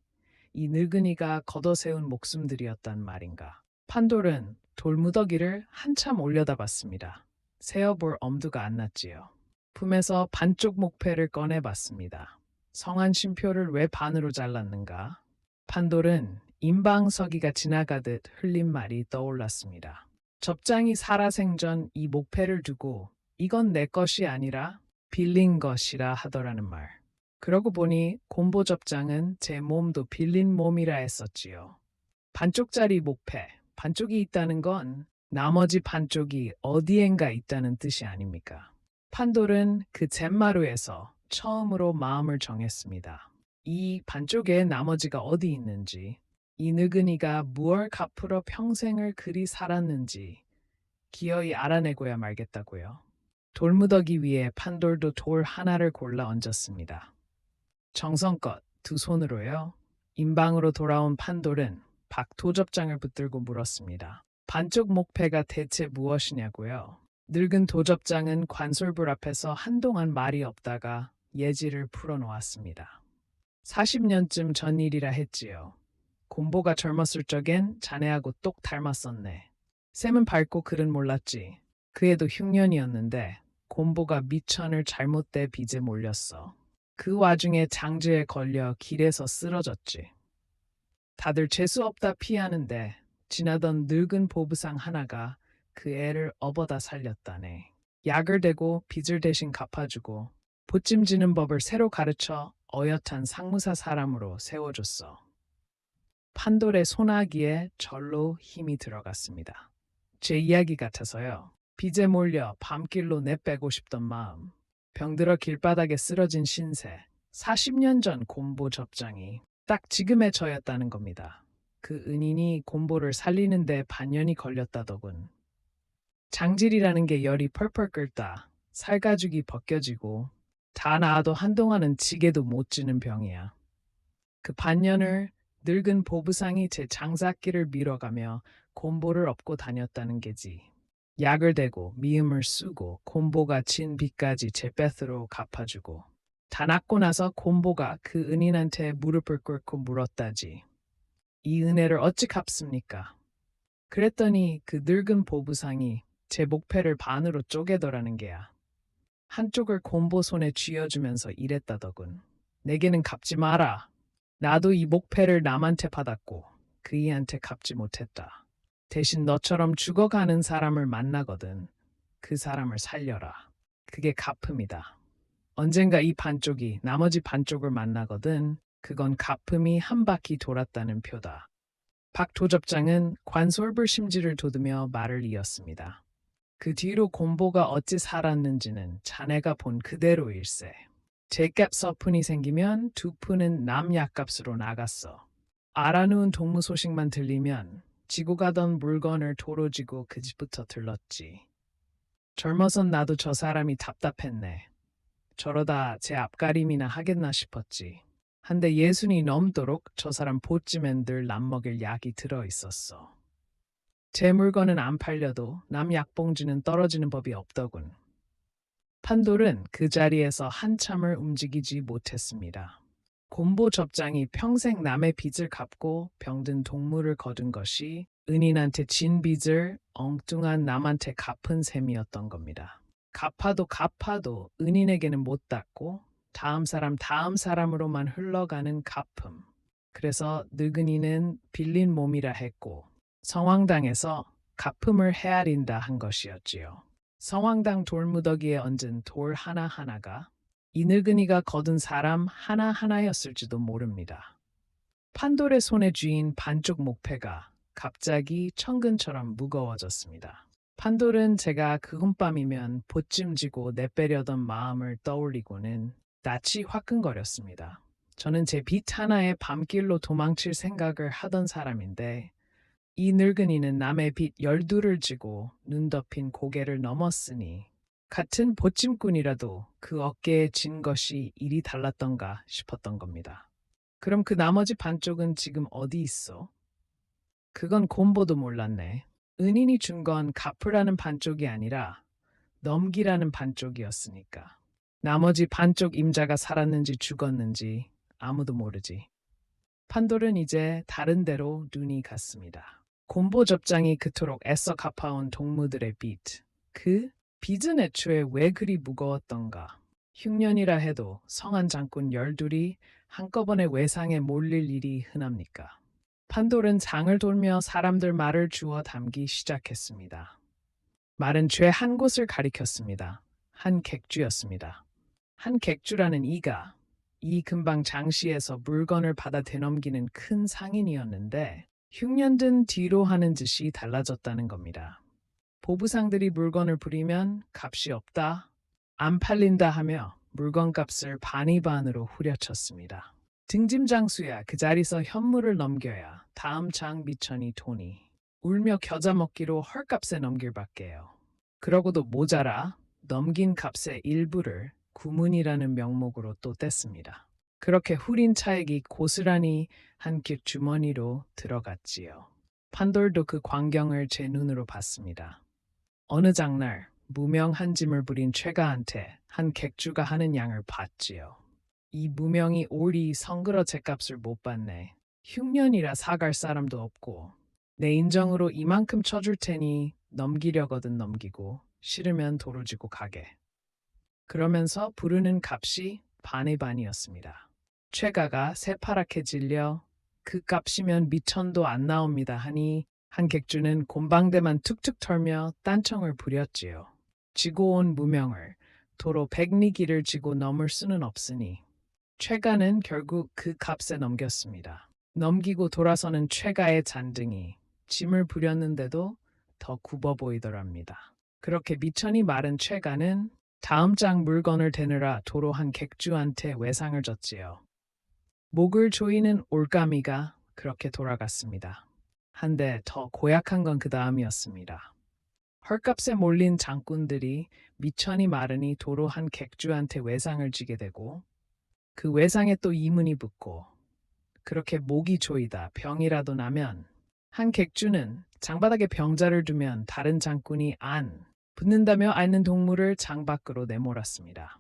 이 늙은이가 걷어세운 목숨들이었단 말인가. 판돌은 돌무더기를 한참 올려다봤습니다. 세어볼 엄두가 안 났지요. 품에서 반쪽 목패를 꺼내봤습니다. 성한 쉼표를 왜 반으로 잘랐는가? 판돌은 임방서기가 지나가듯 흘린 말이 떠올랐습니다. 접장이 살아생전 이 목패를 두고 이건 내 것이 아니라 빌린 것이라 하더라는 말. 그러고 보니 곰보 접장은 제 몸도 빌린 몸이라 했었지요. 반쪽짜리 목패, 반쪽이 있다는 건 나머지 반쪽이 어디엔가 있다는 뜻이 아닙니까? 판돌은 그 잿마루에서 처음으로 마음을 정했습니다. 이 반쪽에 나머지가 어디 있는지, 이 늙은이가 무얼 갚으러 평생을 그리 살았는지 기어이 알아내고야 말겠다고요. 돌무더기 위에 판돌도 돌 하나를 골라 얹었습니다. 정성껏 두 손으로요. 임방으로 돌아온 판돌은 박도접장을 붙들고 물었습니다. 반쪽 목패가 대체 무엇이냐고요? 늙은 도접장은 관솔불 앞에서 한동안 말이 없다가 예지를 풀어놓았습니다. 40년쯤 전 일이라 했지요. 곰보가 젊었을 적엔 자네하고 똑 닮았었네. 쌤은 밝고 글은 몰랐지. 그 애도 흉년이었는데 곰보가 미천을 잘못돼 빚에 몰렸어. 그 와중에 장지에 걸려 길에서 쓰러졌지. 다들 재수없다 피하는데 지나던 늙은 보부상 하나가 그 애를 업어다 살렸다네. 약을 대고 빚을 대신 갚아주고 보찜지는 법을 새로 가르쳐 어엿한 상무사 사람으로 세워줬어. 판돌의 소나기에 절로 힘이 들어갔습니다. 제 이야기 같아서요. 빚에 몰려 밤길로 내빼고 싶던 마음, 병들어 길바닥에 쓰러진 신세, 40년 전 곰보 접장이 딱 지금의 저였다는 겁니다. 그 은인이 곰보를 살리는데 반년이 걸렸다더군. 장질이라는 게 열이 펄펄 끓다 살가죽이 벗겨지고 다 나아도 한동안은 지게도 못 지는 병이야. 그 반년을 늙은 보부상이 제 장사길을 밀어가며 곰보를 업고 다녔다는 게지. 약을 대고 미음을 쓰고 곰보가 진 빚까지 제 뺏으로 갚아주고 다 낫고 나서 곰보가 그 은인한테 무릎을 꿇고 물었다지. 이 은혜를 어찌 갚습니까? 그랬더니 그 늙은 보부상이 제 목패를 반으로 쪼개더라는 게야. 한쪽을 곰보 손에 쥐어주면서 이랬다더군. 내게는 갚지 마라. 나도 이 목패를 남한테 받았고 그이한테 갚지 못했다. 대신 너처럼 죽어가는 사람을 만나거든. 그 사람을 살려라. 그게 갚음이다. 언젠가 이 반쪽이 나머지 반쪽을 만나거든. 그건 갚음이 한 바퀴 돌았다는 표다. 박 도접장은 관솔불심지를 돋우며 말을 이었습니다. 그 뒤로 곰보가 어찌 살았는지는 자네가 본 그대로일세. 제값 서푼이 생기면 두 푼은 남 약값으로 나갔어. 알아누운 동무 소식만 들리면 지고 가던 물건을 도로 지고 그 집부터 들렀지. 젊어선 나도 저 사람이 답답했네. 저러다 제 앞가림이나 하겠나 싶었지. 한데 예순이 넘도록 저 사람 보찜엔 늘 남먹일 약이 들어있었어. 제 물건은 안 팔려도 남 약봉지는 떨어지는 법이 없더군. 판돌은 그 자리에서 한참을 움직이지 못했습니다. 곰보 접장이 평생 남의 빚을 갚고 병든 동물을 거둔 것이 은인한테 진 빚을 엉뚱한 남한테 갚은 셈이었던 겁니다. 갚아도 은인에게는 못 닿고 다음 사람으로만 흘러가는 갚음. 그래서 늙은이는 빌린 몸이라 했고 성황당에서 갚음을 헤아린다 한 것이었지요. 성황당 돌무더기에 얹은 돌 하나하나가 이 늙은이가 거둔 사람 하나하나였을지도 모릅니다. 판돌의 손에 쥐인 반쪽 목패가 갑자기 천근처럼 무거워졌습니다. 판돌은 제가 그 hôm밤이면 보찜지고 내빼려던 마음을 떠올리고는 낯이 화끈거렸습니다. 저는 제 빚 하나에 밤길로 도망칠 생각을 하던 사람인데 이 늙은이는 남의 빚 12를 지고 눈 덮인 고개를 넘었으니 같은 보찜꾼이라도 그 어깨에 진 것이 일이 달랐던가 싶었던 겁니다. 그럼 그 나머지 반쪽은 지금 어디 있어? 그건 곰보도 몰랐네. 은인이 준 건 갚으라는 반쪽이 아니라 넘기라는 반쪽이었으니까. 나머지 반쪽 임자가 살았는지 죽었는지 아무도 모르지. 판돌은 이제 다른 데로 눈이 갔습니다. 곰보 접장이 그토록 애써 갚아온 동무들의 빚. 그 빚은 애초에 왜 그리 무거웠던가. 흉년이라 해도 성한 장군 12이 한꺼번에 외상에 몰릴 일이 흔합니까? 판돌은 장을 돌며 사람들 말을 주워 담기 시작했습니다. 말은 죄 한 곳을 가리켰습니다. 한 객주였습니다. 한 객주라는 이가 이 근방 장시에서 물건을 받아 되넘기는 큰 상인이었는데 흉년든 뒤로 하는 짓이 달라졌다는 겁니다. 보부상들이 물건을 부리면 값이 없다, 안 팔린다 하며 물건값을 반이반으로 후려쳤습니다. 등짐장수야 그 자리서 현물을 넘겨야 다음 장 미천이 돈이 울며 겨자 먹기로 헐값에 넘길 밖에요. 그러고도 모자라 넘긴 값의 일부를 구문이라는 명목으로 또 뗐습니다. 그렇게 후린 차액이 고스란히 한 깃 주머니로 들어갔지요. 판돌도 그 광경을 제 눈으로 봤습니다. 어느 장날 무명한 짐을 부린 최가한테 한 객주가 하는 양을 봤지요. 이 무명이 올이 성그러 제값을 못 받네. 흉년이라 사갈 사람도 없고 내 인정으로 이만큼 쳐줄 테니 넘기려거든 넘기고 싫으면 도로 지고 가게. 그러면서 부르는 값이 반의 반이었습니다. 최가가 새파랗게 질려 그 값이면 미천도 안 나옵니다 하니 한 객주는 곤방대만 툭툭 털며 딴청을 부렸지요. 지고 온 무명을 도로 백리기를 지고 넘을 수는 없으니 최가는 결국 그 값에 넘겼습니다. 넘기고 돌아서는 최가의 잔등이 짐을 부렸는데도 더 굽어 보이더랍니다. 그렇게 미천이 마른 최가는 다음 장 물건을 대느라 도로 한 객주한테 외상을 졌지요. 목을 조이는 올가미가 그렇게 돌아갔습니다. 한데 더 고약한 건 그 다음이었습니다. 헐값에 몰린 장꾼들이 미천이 마르니 도로 한 객주한테 외상을 지게 되고 그 외상에 또 이문이 붙고 그렇게 목이 조이다 병이라도 나면 한 객주는 장바닥에 병자를 두면 다른 장꾼이 안 붙는다며 앓는 동물을 장 밖으로 내몰았습니다.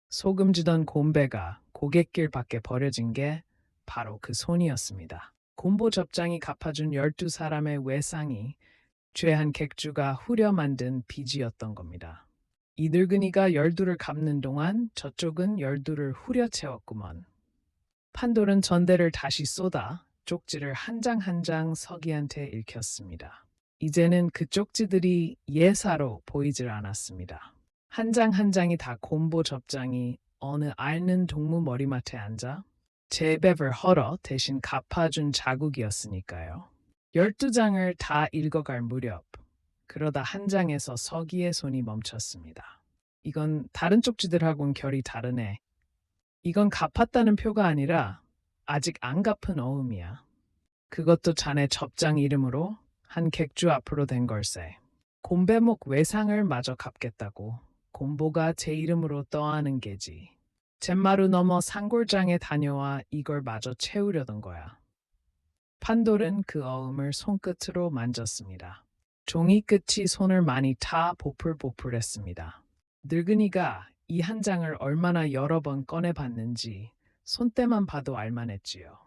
소금지던 곰배가 고갯길 밖에 버려진 게 바로 그 손이었습니다. 곰보 접장이 갚아준 12사람의 외상이 죄한 객주가 후려 만든 빚이었던 겁니다. 이 늙은이가 12를 갚는 동안 저쪽은 12를 후려 채웠구먼. 판돌은 전대를 다시 쏟아 쪽지를 한 장 한 장 서기한테 읽혔습니다. 이제는 그 쪽지들이 예사로 보이질 않았습니다. 한 장 한 장이 다 곰보 접장이 어느 앓는 동무 머리맡에 앉아 제법을 헐어 대신 갚아준 자국이었으니까요. 12장을 다 읽어갈 무렵 그러다 한 장에서 서기의 손이 멈췄습니다. 이건 다른 쪽지들하고는 결이 다르네. 이건 갚았다는 표가 아니라 아직 안 갚은 어음이야. 그것도 자네 접장 이름으로 한 객주 앞으로 된 걸세. 곰배목 외상을 마저 갚겠다고 곰보가 제 이름으로 떠하는 게지. 잿마루 넘어 상골장에 다녀와 이걸 마저 채우려던 거야. 판돌은 그 어음을 손끝으로 만졌습니다. 종이 끝이 손을 많이 타 보풀보풀했습니다. 늙은이가 이 한 장을 얼마나 여러 번 꺼내봤는지 손때만 봐도 알만했지요.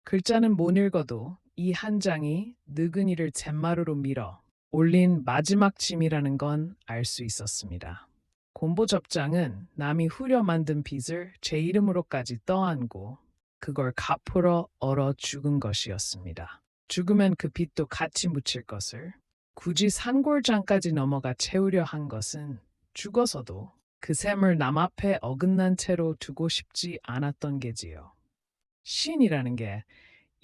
글자는 못 읽어도 이 한 장이 늙은이를 잿마루로 밀어 올린 마지막 짐이라는 건 알 수 있었습니다. 곰보 접장은 남이 후려 만든 빚을 제 이름으로까지 떠안고 그걸 갚으러 얼어 죽은 것이었습니다. 죽으면 그 빚도 같이 묻힐 것을 굳이 산골장까지 넘어가 채우려 한 것은 죽어서도 그 셈을 남 앞에 어긋난 채로 두고 싶지 않았던 게지요. 신이라는 게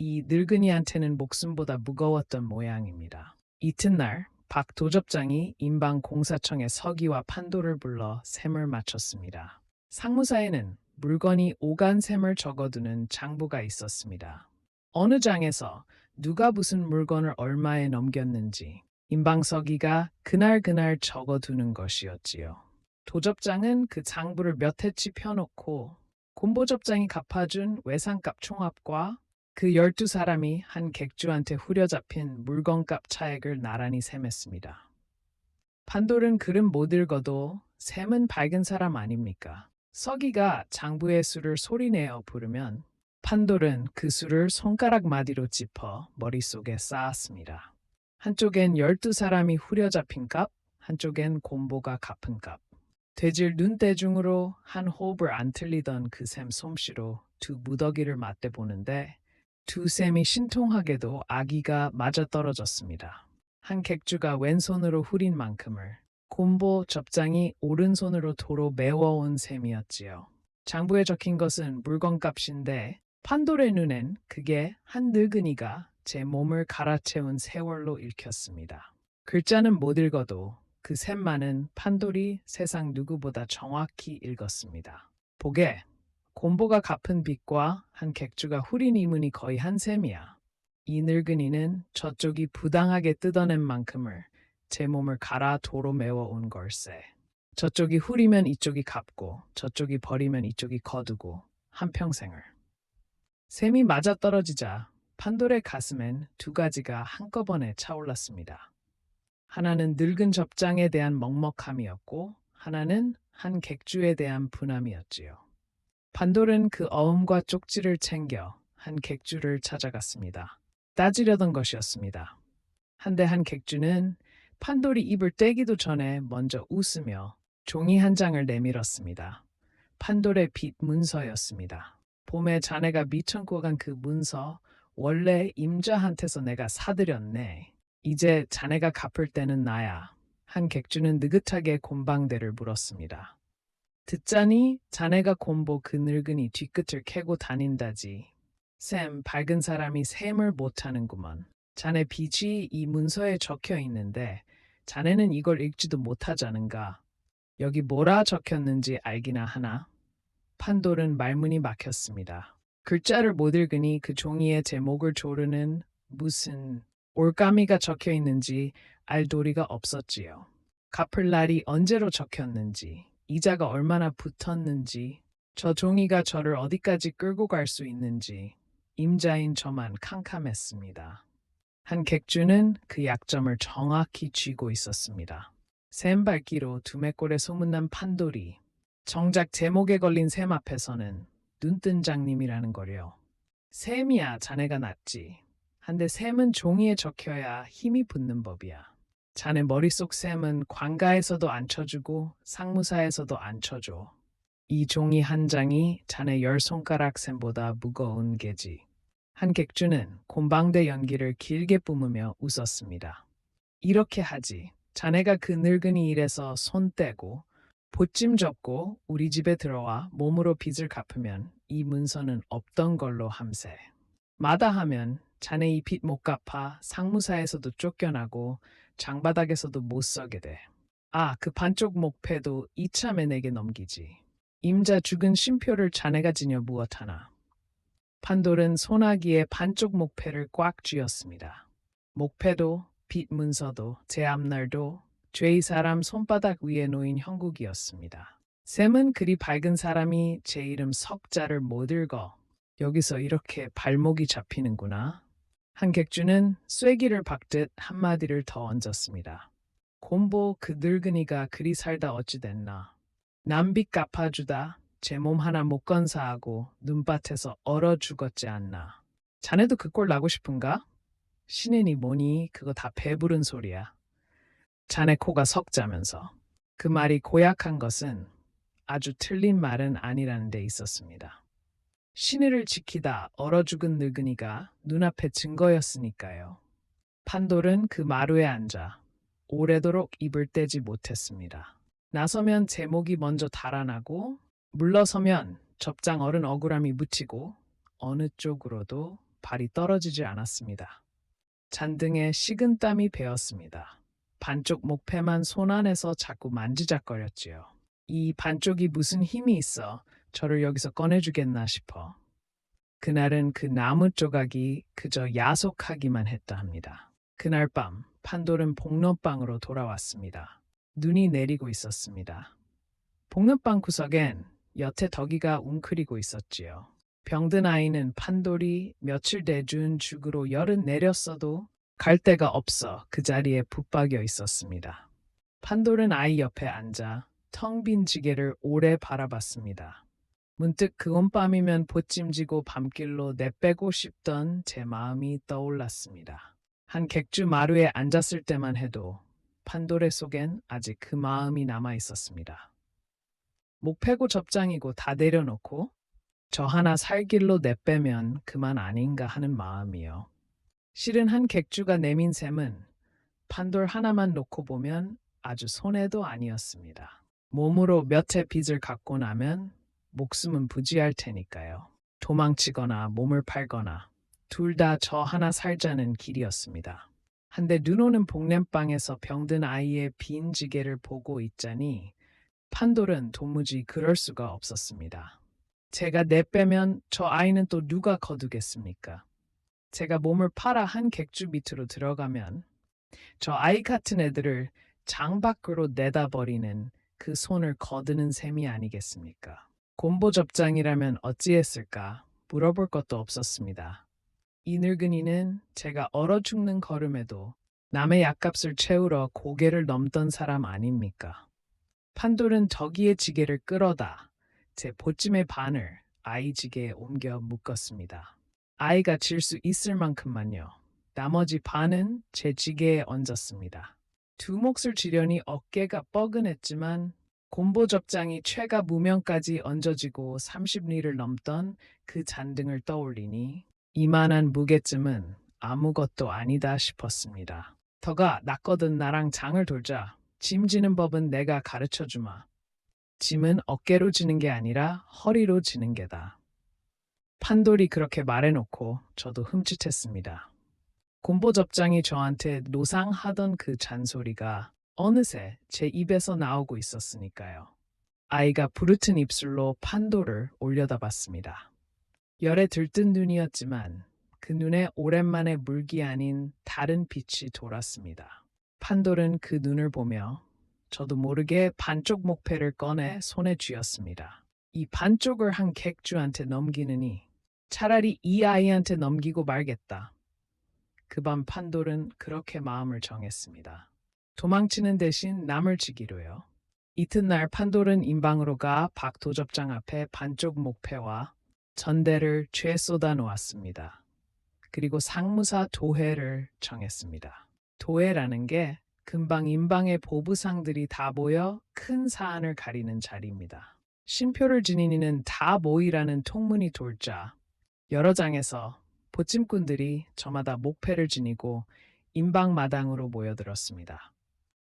이 늙은이한테는 목숨보다 무거웠던 모양입니다. 이튿날 박 도접장이 인방공사청의 서기와 판도를 불러 셈을 맞췄습니다. 상무사에는 물건이 오간 셈을 적어두는 장부가 있었습니다. 어느 장에서 누가 무슨 물건을 얼마에 넘겼는지 인방서기가 그날 적어두는 것이었지요. 도접장은 그 장부를 몇 해치 펴놓고 곰보접장이 갚아준 외상값 총합과 그 12사람이 한 객주한테 후려잡힌 물건값 차액을 나란히 셈했습니다. 판돌은 글은 못 읽어도 셈은 밝은 사람 아닙니까? 서기가 장부의 수를 소리내어 부르면 판돌은 그 수를 손가락 마디로 짚어 머릿속에 쌓았습니다. 한쪽엔 12사람이 후려잡힌 값, 한쪽엔 곰보가 갚은 값. 돼질 눈대중으로 한 호흡을 안 틀리던 그 셈 솜씨로 두 무더기를 맞대 보는데 두 셈이 신통하게도 아기가 맞아떨어졌습니다. 한 객주가 왼손으로 후린 만큼을 곰보 접장이 오른손으로 도로 메워온 셈이었지요. 장부에 적힌 것은 물건값인데 판돌의 눈엔 그게 한 늙은이가 제 몸을 갈아채운 세월로 읽혔습니다. 글자는 못 읽어도 그 셈만은 판돌이 세상 누구보다 정확히 읽었습니다. 보게, 곰보가 갚은 빚과 한 객주가 후린 이문이 거의 한 셈이야. 이 늙은이는 저쪽이 부당하게 뜯어낸 만큼을 제 몸을 갈아 도로 메워온 걸세. 저쪽이 후리면 이쪽이 갚고 저쪽이 버리면 이쪽이 거두고 한평생을. 셈이 맞아떨어지자 판돌의 가슴엔 두 가지가 한꺼번에 차올랐습니다. 하나는 늙은 접장에 대한 먹먹함이었고 하나는 한 객주에 대한 분함이었지요. 판돌은 그 어음과 쪽지를 챙겨 한 객주를 찾아갔습니다. 따지려던 것이었습니다. 한데 한 객주는 판돌이 입을 떼기도 전에 먼저 웃으며 종이 한 장을 내밀었습니다. 판돌의 빚 문서였습니다. 봄에 자네가 미천고 간 그 문서 원래 임자한테서 내가 사들였네. 이제 자네가 갚을 때는 나야. 한 객주는 느긋하게 곰방대를 물었습니다. 듣자니 자네가 곰보 그 늙은이 뒤끝을 캐고 다닌다지. 샘, 밝은 사람이 샘을 못하는구먼. 자네 빚이 이 문서에 적혀 있는데 자네는 이걸 읽지도 못하자는가. 여기 뭐라 적혔는지 알기나 하나? 판돌은 말문이 막혔습니다. 글자를 못 읽으니 그 종이의 제목을 조르는 무슨 올가미가 적혀 있는지 알 도리가 없었지요. 갚을 날이 언제로 적혔는지, 이자가 얼마나 붙었는지, 저 종이가 저를 어디까지 끌고 갈 수 있는지 임자인 저만 캄캄했습니다. 한 객주는 그 약점을 정확히 쥐고 있었습니다. 샘 밟기로 두매골에 소문난 판돌이 정작 제목에 걸린 샘 앞에서는 눈뜬 장님이라는 거려. 샘이야 자네가 낫지. 한데 샘은 종이에 적혀야 힘이 붙는 법이야. 자네 머릿속 샘은 관가에서도 안 쳐주고 상무사에서도 안 쳐줘. 이 종이 한 장이 자네 열 손가락 샘보다 무거운 게지. 한 객주는 곰방대 연기를 길게 뿜으며 웃었습니다. 이렇게 하지. 자네가 그 늙은이 일에서 손 떼고 보찜 접고 우리 집에 들어와 몸으로 빚을 갚으면 이 문서는 없던 걸로 함세. 마다하면 자네 이 빚 못 갚아 상무사에서도 쫓겨나고 장바닥에서도 못 서게 돼. 아, 그 반쪽 목패도 이참에 내게 넘기지. 임자 죽은 쉼표를 자네가 지녀 무엇하나. 판돌은 소나기에 반쪽 목패를 꽉 쥐었습니다. 목패도 빚 문서도 제 앞날도 죄의 사람 손바닥 위에 놓인 형국이었습니다. 샘은 그리 밝은 사람이 제 이름 석자를 못 읽어. 여기서 이렇게 발목이 잡히는구나. 한 객주는 쐐기를 박듯 한마디를 더 얹었습니다. 곰보 그 늙은이가 그리 살다 어찌 됐나. 남빚 갚아주다 제 몸 하나 못 건사하고 눈밭에서 얼어 죽었지 않나. 자네도 그 꼴 나고 싶은가? 신인이 뭐니 그거 다 배부른 소리야. 자네 코가 석자면서. 그 말이 고약한 것은 아주 틀린 말은 아니라는 데 있었습니다. 신의를 지키다 얼어 죽은 늙은이가 눈앞에 증거였으니까요. 판돌은 그 마루에 앉아 오래도록 입을 떼지 못했습니다. 나서면 제목이 먼저 달아나고 물러서면 접장 어른 억울함이 묻히고 어느 쪽으로도 발이 떨어지지 않았습니다. 잔등에 식은 땀이 배었습니다. 반쪽 목패만 손 안에서 자꾸 만지작거렸지요. 이 반쪽이 무슨 힘이 있어 저를 여기서 꺼내주겠나 싶어. 그날은 그 나무 조각이 그저 야속하기만 했다 합니다. 그날 밤 판돌은 복론방으로 돌아왔습니다. 눈이 내리고 있었습니다. 복론방 구석엔 여태 덕이가 웅크리고 있었지요. 병든 아이는 판돌이 며칠 내준 죽으로 열은 내렸어도 갈 데가 없어 그 자리에 붙박여 있었습니다. 판돌은 아이 옆에 앉아 텅 빈 지게를 오래 바라봤습니다. 문득 그온 밤이면 보찜지고 밤길로 내빼고 싶던 제 마음이 떠올랐습니다. 한 객주 마루에 앉았을 때만 해도 판돌의 속엔 아직 그 마음이 남아 있었습니다. 목패고 접장이고 다 내려놓고 저 하나 살 길로 내빼면 그만 아닌가 하는 마음이요. 실은 한 객주가 내민 셈은 판돌 하나만 놓고 보면 아주 손해도 아니었습니다. 몸으로 몇 해 빚을 갚고 나면 목숨은 부지할 테니까요. 도망치거나 몸을 팔거나 둘 다 저 하나 살자는 길이었습니다. 한데 눈 오는 복냄방에서 병든 아이의 빈 지게를 보고 있자니 판돌은 도무지 그럴 수가 없었습니다. 제가 내빼면 저 아이는 또 누가 거두겠습니까? 제가 몸을 팔아 한 객주 밑으로 들어가면 저 아이 같은 애들을 장 밖으로 내다버리는 그 손을 거드는 셈이 아니겠습니까? 곰보접장이라면 어찌했을까 물어볼 것도 없었습니다. 이 늙은이는 제가 얼어 죽는 걸음에도 남의 약값을 채우러 고개를 넘던 사람 아닙니까? 판돌은 덕이의 지게를 끌어다 제 보찜의 반을 아이 지게에 옮겨 묶었습니다. 아이가 질 수 있을 만큼만요. 나머지 반은 제 지게에 얹었습니다. 두 몫을 지려니 어깨가 뻐근했지만 곰보 접장이 최가 무명까지 얹어지고 30리를 넘던 그 잔등을 떠올리니 이만한 무게쯤은 아무것도 아니다 싶었습니다. 더가 낫거든 나랑 장을 돌자. 짐 지는 법은 내가 가르쳐 주마. 짐은 어깨로 지는 게 아니라 허리로 지는 게다. 판돌이 그렇게 말해놓고 저도 흠칫했습니다. 곰보 접장이 저한테 노상하던 그 잔소리가 어느새 제 입에서 나오고 있었으니까요. 아이가 부르튼 입술로 판도를 올려다봤습니다. 열에 들뜬 눈이었지만 그 눈에 오랜만에 물기 아닌 다른 빛이 돌았습니다. 판돌은 그 눈을 보며 저도 모르게 반쪽 목패를 꺼내 손에 쥐었습니다. 이 반쪽을 한 객주한테 넘기느니 차라리 이 아이한테 넘기고 말겠다. 그 밤 판돌은 그렇게 마음을 정했습니다. 도망치는 대신 남을 지기로요. 이튿날 판돌은 인방으로 가 박 도접장 앞에 반쪽 목패와 전대를 죄 쏟아 놓았습니다. 그리고 상무사 도회를 정했습니다. 도회라는 게 금방 인방의 보부상들이 다 모여 큰 사안을 가리는 자리입니다. 신표를 지닌 이는 다 모이라는 통문이 돌자 여러 장에서 보찜꾼들이 저마다 목패를 지니고 인방마당으로 모여들었습니다.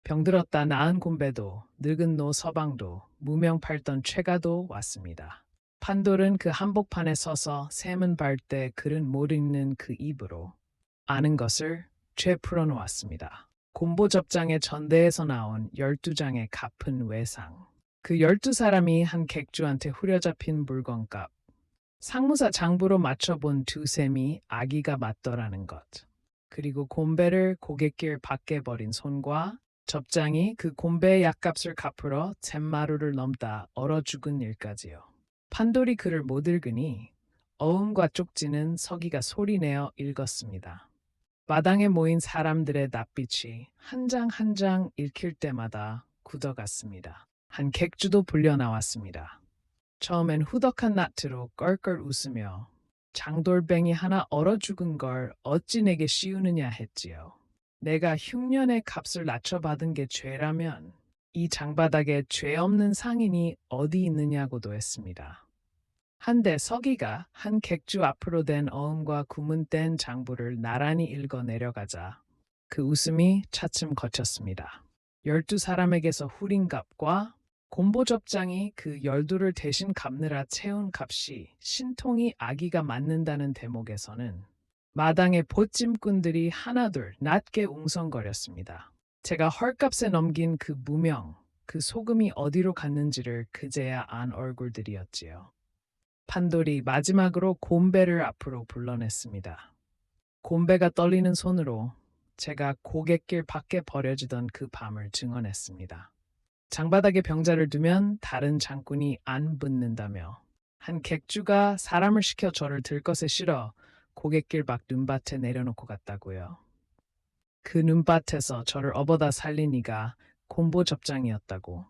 병들었다 나은 곰배도 늙은 노 서방도 무명 팔던 최가도 왔습니다. 판돌은 그 한복판에 서서 샘은 밟되 글은 못 읽는 그 입으로 아는 것을 죄 풀어놓았습니다. 곰보 접장의 전대에서 나온 12장의 갚은 외상. 그 12사람이 한 객주한테 후려잡힌 물건값. 상무사 장부로 맞춰본 두 셈이 아기가 맞더라는 것. 그리고 곰배를 고갯길 밖에 버린 손과 접장이 그 곰배의 약값을 갚으러 잿마루를 넘다 얼어 죽은 일까지요. 판돌이 글을 못 읽으니 어음과 쪽지는 서기가 소리내어 읽었습니다. 마당에 모인 사람들의 낯빛이 한 장 한 장 읽힐 때마다 굳어갔습니다. 한 객주도 불려 나왔습니다. 처음엔 후덕한 낯으로 껄껄 웃으며 장돌뱅이 하나 얼어 죽은 걸 어찌 내게 씌우느냐 했지요. 내가 흉년의 값을 낮춰받은 게 죄라면 이 장바닥에 죄 없는 상인이 어디 있느냐고도 했습니다. 한데 서기가 한 객주 앞으로 댄 어음과 구문 뗀 장부를 나란히 읽어 내려가자 그 웃음이 차츰 거쳤습니다. 12사람에게서 후린 값과 곰보 접장이 그 12를 대신 갚느라 채운 값이 신통이 아기가 맞는다는 대목에서는 마당의 보찜꾼들이 하나둘 낮게 웅성거렸습니다. 제가 헐값에 넘긴 그 무명, 그 소금이 어디로 갔는지를 그제야 안 얼굴들이었지요. 판돌이 마지막으로 곰배를 앞으로 불러냈습니다. 곰배가 떨리는 손으로 제가 고갯길 밖에 버려지던 그 밤을 증언했습니다. 장바닥에 병자를 두면 다른 장꾼이 안 붙는다며 한 객주가 사람을 시켜 저를 들것에 실어 고갯길 밖 눈밭에 내려놓고 갔다고요. 그 눈밭에서 저를 업어다 살린 이가 곰보 접장이었다고.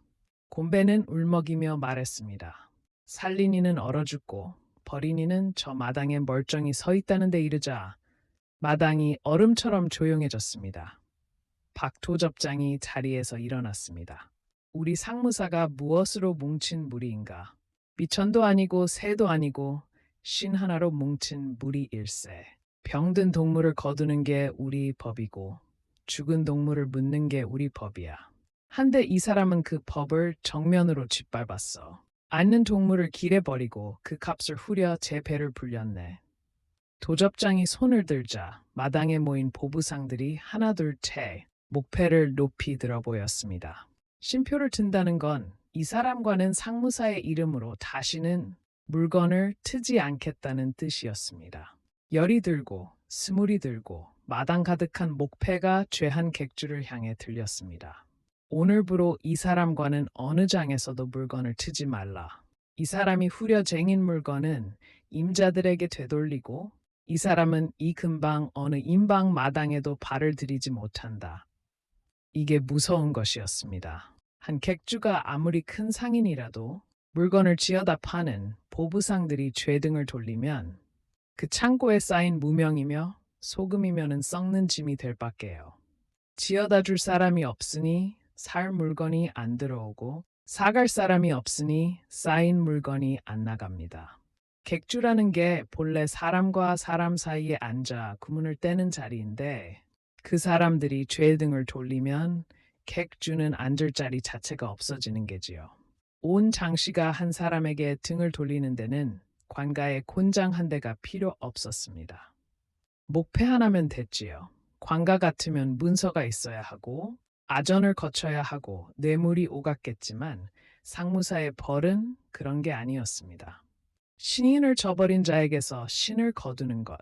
곰배는 울먹이며 말했습니다. 살린 이는 얼어 죽고 버린 이는 저 마당에 멀쩡히 서 있다는 데 이르자 마당이 얼음처럼 조용해졌습니다. 박도 접장이 자리에서 일어났습니다. 우리 상무사가 무엇으로 뭉친 무리인가? 미천도 아니고 새도 아니고 신 하나로 뭉친 무리 일세. 병든 동물을 거두는 게 우리 법이고 죽은 동물을 묻는 게 우리 법이야. 한데 이 사람은 그 법을 정면으로 짓밟았어. 앉는 동물을 길에 버리고 그 값을 후려 제 배를 불렸네. 도접장이 손을 들자 마당에 모인 보부상들이 하나둘 채 목패를 높이 들어 보였습니다. 신표를 든다는 건 이 사람과는 상무사의 이름으로 다시는 물건을 트지 않겠다는 뜻이었습니다. 열이 들고 스물이 들고 마당 가득한 목패가 죄한 객주를 향해 들렸습니다. 오늘부로 이 사람과는 어느 장에서도 물건을 트지 말라. 이 사람이 후려 쟁인 물건은 임자들에게 되돌리고 이 사람은 이 근방 어느 인방 마당에도 발을 들이지 못한다. 이게 무서운 것이었습니다. 한 객주가 아무리 큰 상인이라도 물건을 쥐어다 파는 보부상들이 죄등을 돌리면 그 창고에 쌓인 무명이며 소금이면은 썩는 짐이 될 밖에요. 지어다 줄 사람이 없으니 살 물건이 안 들어오고 사갈 사람이 없으니 쌓인 물건이 안 나갑니다. 객주라는 게 본래 사람과 사람 사이에 앉아 구문을 떼는 자리인데 그 사람들이 죄 등을 돌리면 객주는 앉을 자리 자체가 없어지는 게지요. 온 장씨가 한 사람에게 등을 돌리는 데는 관가에 곤장 한 대가 필요 없었습니다. 목패 하나면 됐지요. 관가 같으면 문서가 있어야 하고 아전을 거쳐야 하고 뇌물이 오갔겠지만 상무사의 벌은 그런 게 아니었습니다. 신인을 저버린 자에게서 신을 거두는 것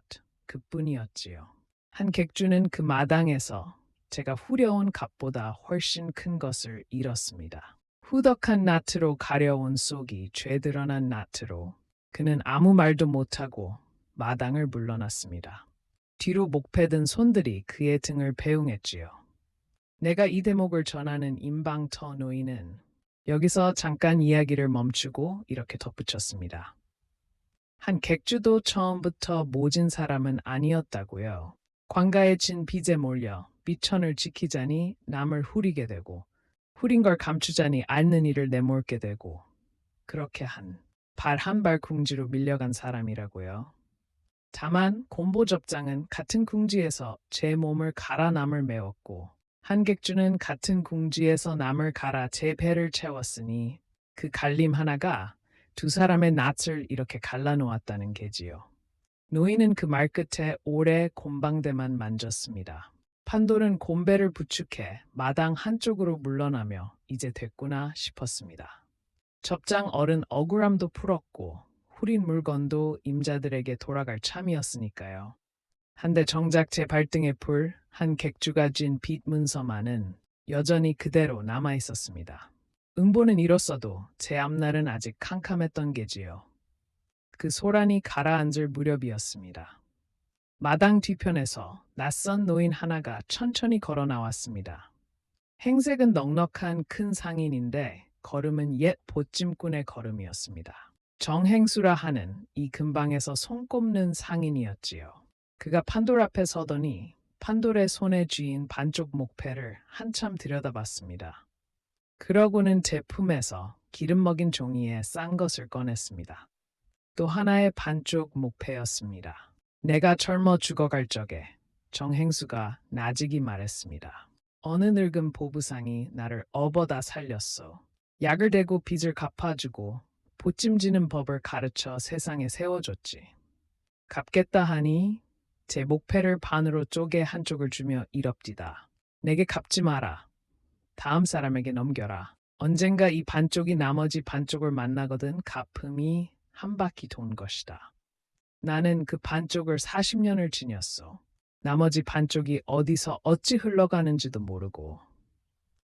그뿐이었지요. 한 객주는 그 마당에서 제가 후려온 값보다 훨씬 큰 것을 잃었습니다. 후덕한 나트로 가려운 속이 죄 드러난 나트로 그는 아무 말도 못하고 마당을 물러났습니다. 뒤로 목패든 손들이 그의 등을 배웅했지요. 내가 이 대목을 전하는 임방터 노인은 여기서 잠깐 이야기를 멈추고 이렇게 덧붙였습니다. 한 객주도 처음부터 모진 사람은 아니었다고요. 관가에 진 빚에 몰려 미천을 지키자니 남을 후리게 되고 후린 걸 감추자니 앓는 이를 내몰게 되고 그렇게 한 발 궁지로 밀려간 사람이라고요. 다만 곰보접장은 같은 궁지에서 제 몸을 갈아 남을 메웠고 한 객주는 같은 궁지에서 남을 갈아 제 배를 채웠으니 그 갈림 하나가 두 사람의 낯을 이렇게 갈라놓았다는 게지요. 노인은 그 말끝에 오래 곰방대만 만졌습니다. 판돌은 곰배를 부축해 마당 한쪽으로 물러나며 이제 됐구나 싶었습니다. 접장 어른 억울함도 풀었고 후린 물건도 임자들에게 돌아갈 참이었으니까요. 한데 정작 제 발등에 풀 한 객주가 쥔 빚 문서만은 여전히 그대로 남아 있었습니다. 응보는 이뤘어도 제 앞날은 아직 캄캄했던 게지요. 그 소란이 가라앉을 무렵이었습니다. 마당 뒤편에서 낯선 노인 하나가 천천히 걸어 나왔습니다. 행색은 넉넉한 큰 상인인데 걸음은 옛 보찜꾼의 걸음이었습니다. 정행수라 하는 이 근방에서 손꼽는 상인이었지요. 그가 판돌 앞에 서더니 판돌의 손에 쥐인 반쪽 목패를 한참 들여다봤습니다. 그러고는 제 품에서 기름 먹인 종이에 싼 것을 꺼냈습니다. 또 하나의 반쪽 목패였습니다. 내가 젊어 죽어갈 적에 정행수가 나직이 말했습니다. 어느 늙은 보부상이 나를 업어다 살렸소. 약을 대고 빚을 갚아주고 보찜지는 법을 가르쳐 세상에 세워줬지. 갚겠다 하니 제 목패를 반으로 쪼개 한쪽을 주며 이럽디다. 내게 갚지 마라. 다음 사람에게 넘겨라. 언젠가 이 반쪽이 나머지 반쪽을 만나거든 갚음이 한 바퀴 돈 것이다. 나는 그 반쪽을 40년을 지녔소. 나머지 반쪽이 어디서 어찌 흘러가는지도 모르고.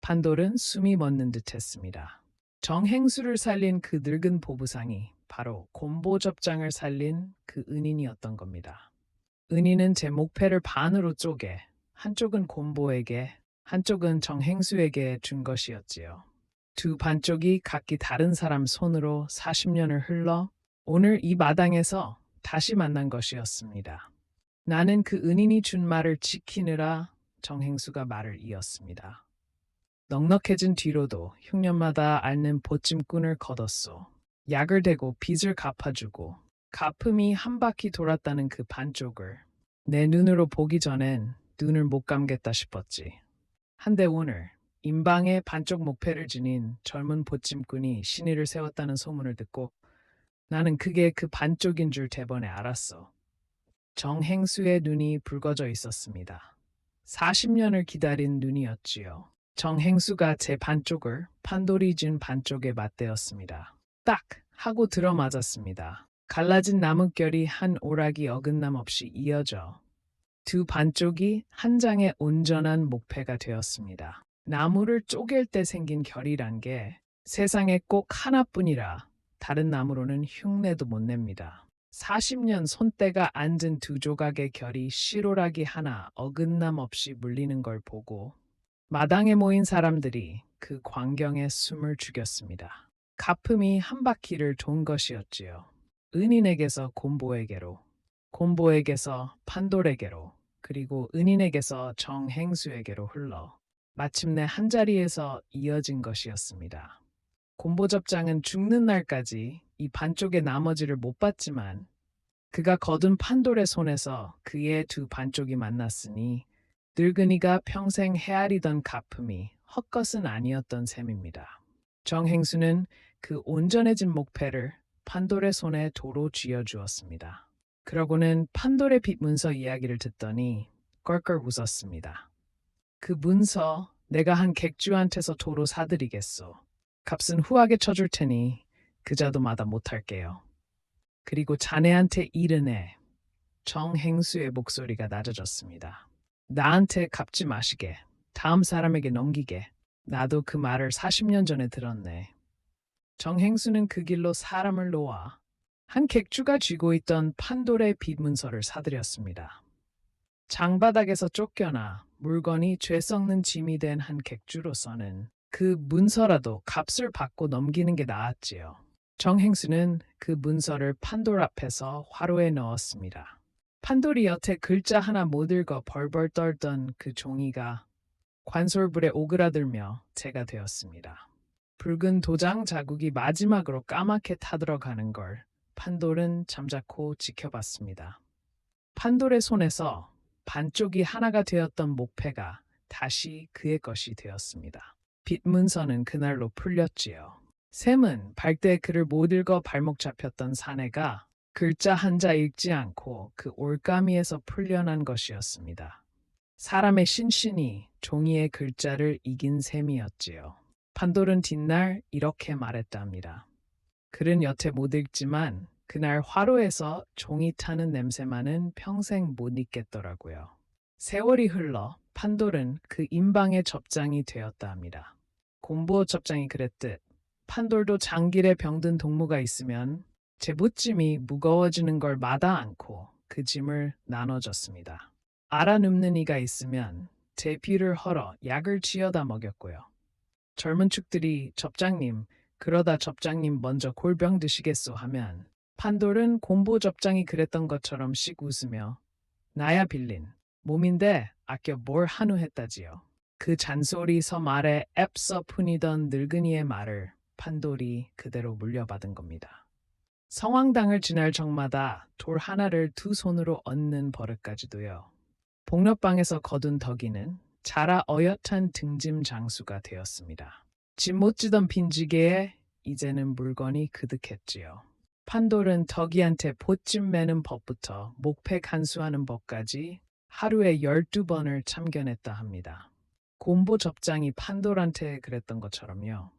판돌은 숨이 멎는 듯 했습니다. 정행수를 살린 그 늙은 보부상이 바로 곰보접장을 살린 그 은인이었던 겁니다. 은인은 제 목패를 반으로 쪼개 한쪽은 곰보에게 한쪽은 정행수에게 준 것이었지요. 두 반쪽이 각기 다른 사람 손으로 40년을 흘러 오늘 이 마당에서 다시 만난 것이었습니다. 나는 그 은인이 준 말을 지키느라 정행수가 말을 이었습니다. 넉넉해진 뒤로도 흉년마다 앓는 보찜꾼을 거뒀소. 약을 대고 빚을 갚아주고 갚음이 한 바퀴 돌았다는 그 반쪽을 내 눈으로 보기 전엔 눈을 못 감겠다 싶었지. 한데 오늘 임방에 반쪽 목패를 지닌 젊은 보찜꾼이 신의를 세웠다는 소문을 듣고 나는 그게 그 반쪽인 줄 대번에 알았어. 정행수의 눈이 붉어져 있었습니다. 40년을 기다린 눈이었지요. 정행수가 제 반쪽을 판돌이 준 반쪽에 맞대었습니다. 딱 하고 들어맞았습니다. 갈라진 나뭇결이 한 오락이 어긋남 없이 이어져 두 반쪽이 한 장의 온전한 목패가 되었습니다. 나무를 쪼갤 때 생긴 결이란 게 세상에 꼭 하나뿐이라 다른 나무로는 흉내도 못 냅니다. 40년 손때가 앉은 두 조각의 결이 실오라기 하나 어긋남 없이 물리는 걸 보고 마당에 모인 사람들이 그 광경에 숨을 죽였습니다. 갚음이 한 바퀴를 돈 것이었지요. 은인에게서 곰보에게로. 곰보에게서 판돌에게로, 그리고 은인에게서 정행수에게로 흘러 마침내 한자리에서 이어진 것이었습니다. 곰보접장은 죽는 날까지 이 반쪽의 나머지를 못 봤지만 그가 거둔 판돌의 손에서 그의 두 반쪽이 만났으니 늙은이가 평생 헤아리던 가품이 헛것은 아니었던 셈입니다. 정행수는 그 온전해진 목패를 판돌의 손에 도로 쥐어주었습니다. 그러고는 판돌의 빚 문서 이야기를 듣더니 껄껄 웃었습니다. 그 문서 내가 한 객주한테서 도로 사드리겠소. 값은 후하게 쳐줄 테니 그자도 마다 못할게요. 그리고 자네한테 이르네. 정행수의 목소리가 낮아졌습니다. 나한테 갚지 마시게. 다음 사람에게 넘기게. 나도 그 말을 40년 전에 들었네. 정행수는 그 길로 사람을 놓아 한 객주가 쥐고 있던 판돌의 빚 문서를 사들였습니다. 장바닥에서 쫓겨나 물건이 죄 썩는 짐이 된 한 객주로서는 그 문서라도 값을 받고 넘기는 게 나았지요. 정행수는 그 문서를 판돌 앞에서 화로에 넣었습니다. 판돌이 여태 글자 하나 못 읽어 벌벌 떨던 그 종이가 관솔불에 오그라들며 재가 되었습니다. 붉은 도장 자국이 마지막으로 까맣게 타들어가는 걸 판돌은 잠자코 지켜봤습니다. 판돌의 손에서 반쪽이 하나가 되었던 목패가 다시 그의 것이 되었습니다. 빚 문서는 그날로 풀렸지요. 샘은 발대에 글을 못 읽어 발목 잡혔던 사내가 글자 한자 읽지 않고 그 올가미에서 풀려난 것이었습니다. 사람의 신신이 종이의 글자를 이긴 셈이었지요. 판돌은 뒷날 이렇게 말했답니다. 글은 여태 못 읽지만 그날 화로에서 종이 타는 냄새만은 평생 못 잊겠더라고요. 세월이 흘러 판돌은 그 임방의 접장이 되었다 합니다. 곰보 접장이 그랬듯 판돌도 장길에 병든 동무가 있으면 제부짐이 무거워지는 걸 마다 않고 그 짐을 나눠줬습니다. 알아눕는 이가 있으면 제비를 헐어 약을 쥐어다 먹였고요. 젊은 축들이 접장님, 그러다 접장님 먼저 골병 드시겠소 하면 판돌은 곰보 접장이 그랬던 것처럼 씩 웃으며 나야 빌린 몸인데 아껴 뭘 한우 했다지요. 그 잔소리 섬 아래 앱서 푼이던 늙은이의 말을 판돌이 그대로 물려받은 겁니다. 성황당을 지날 적마다 돌 하나를 두 손으로 얻는 버릇까지도요. 복력방에서 거둔 덕이는 자라 어엿한 등짐 장수가 되었습니다. 짐 못 지던 빈지게에 이제는 물건이 그득했지요. 판돌은 덕이한테 보찜 매는 법부터 목패 간수하는 법까지 하루에 12번을 참견했다 합니다. 곰보 접장이 판돌한테 그랬던 것처럼요.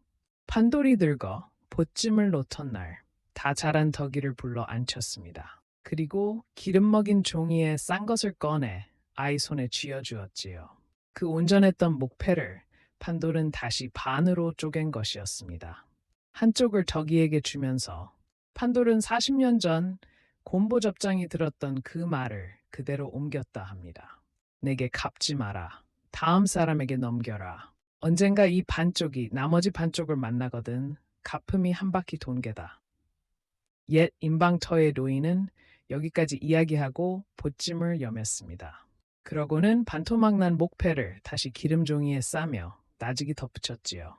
판돌이 늙어 보찜을 놓던 날 다 자란 덕이를 불러 앉혔습니다. 그리고 기름 먹인 종이에 싼 것을 꺼내 아이 손에 쥐어주었지요. 그 온전했던 목패를 판돌은 다시 반으로 쪼갠 것이었습니다. 한쪽을 덕이에게 주면서 판돌은 40년 전 곰보 접장이 들었던 그 말을 그대로 옮겼다 합니다. 내게 갚지 마라. 다음 사람에게 넘겨라. 언젠가 이 반쪽이 나머지 반쪽을 만나거든 갚음이 한 바퀴 돈 게다. 옛 임방터의 노인은 여기까지 이야기하고 보찜을 여맸습니다. 그러고는 반토막난 목패를 다시 기름종이에 싸며 나직이 덧붙였지요.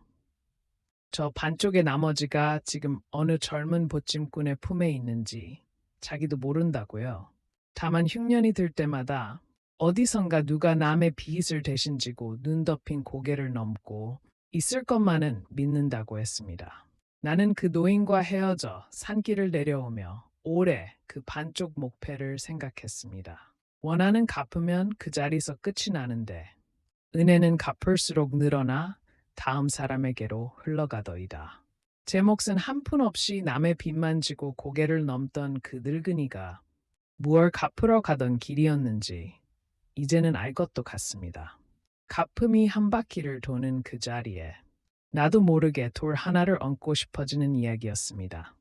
저 반쪽의 나머지가 지금 어느 젊은 보찜꾼의 품에 있는지 자기도 모른다고요. 다만 흉년이 들 때마다 어디선가 누가 남의 빚을 대신 지고 눈 덮인 고개를 넘고 있을 것만은 믿는다고 했습니다. 나는 그 노인과 헤어져 산길을 내려오며 오래 그 반쪽 목패를 생각했습니다. 원하는 갚으면 그 자리에서 끝이 나는데 은혜는 갚을수록 늘어나 다음 사람에게로 흘러가더이다. 제 몫은 한 푼 없이 남의 빚만 지고 고개를 넘던 그 늙은이가 무얼 갚으러 가던 길이었는지 이제는 알 것도 같습니다. 갚음이 한 바퀴를 도는 그 자리에 나도 모르게 돌 하나를 얹고 싶어지는 이야기였습니다.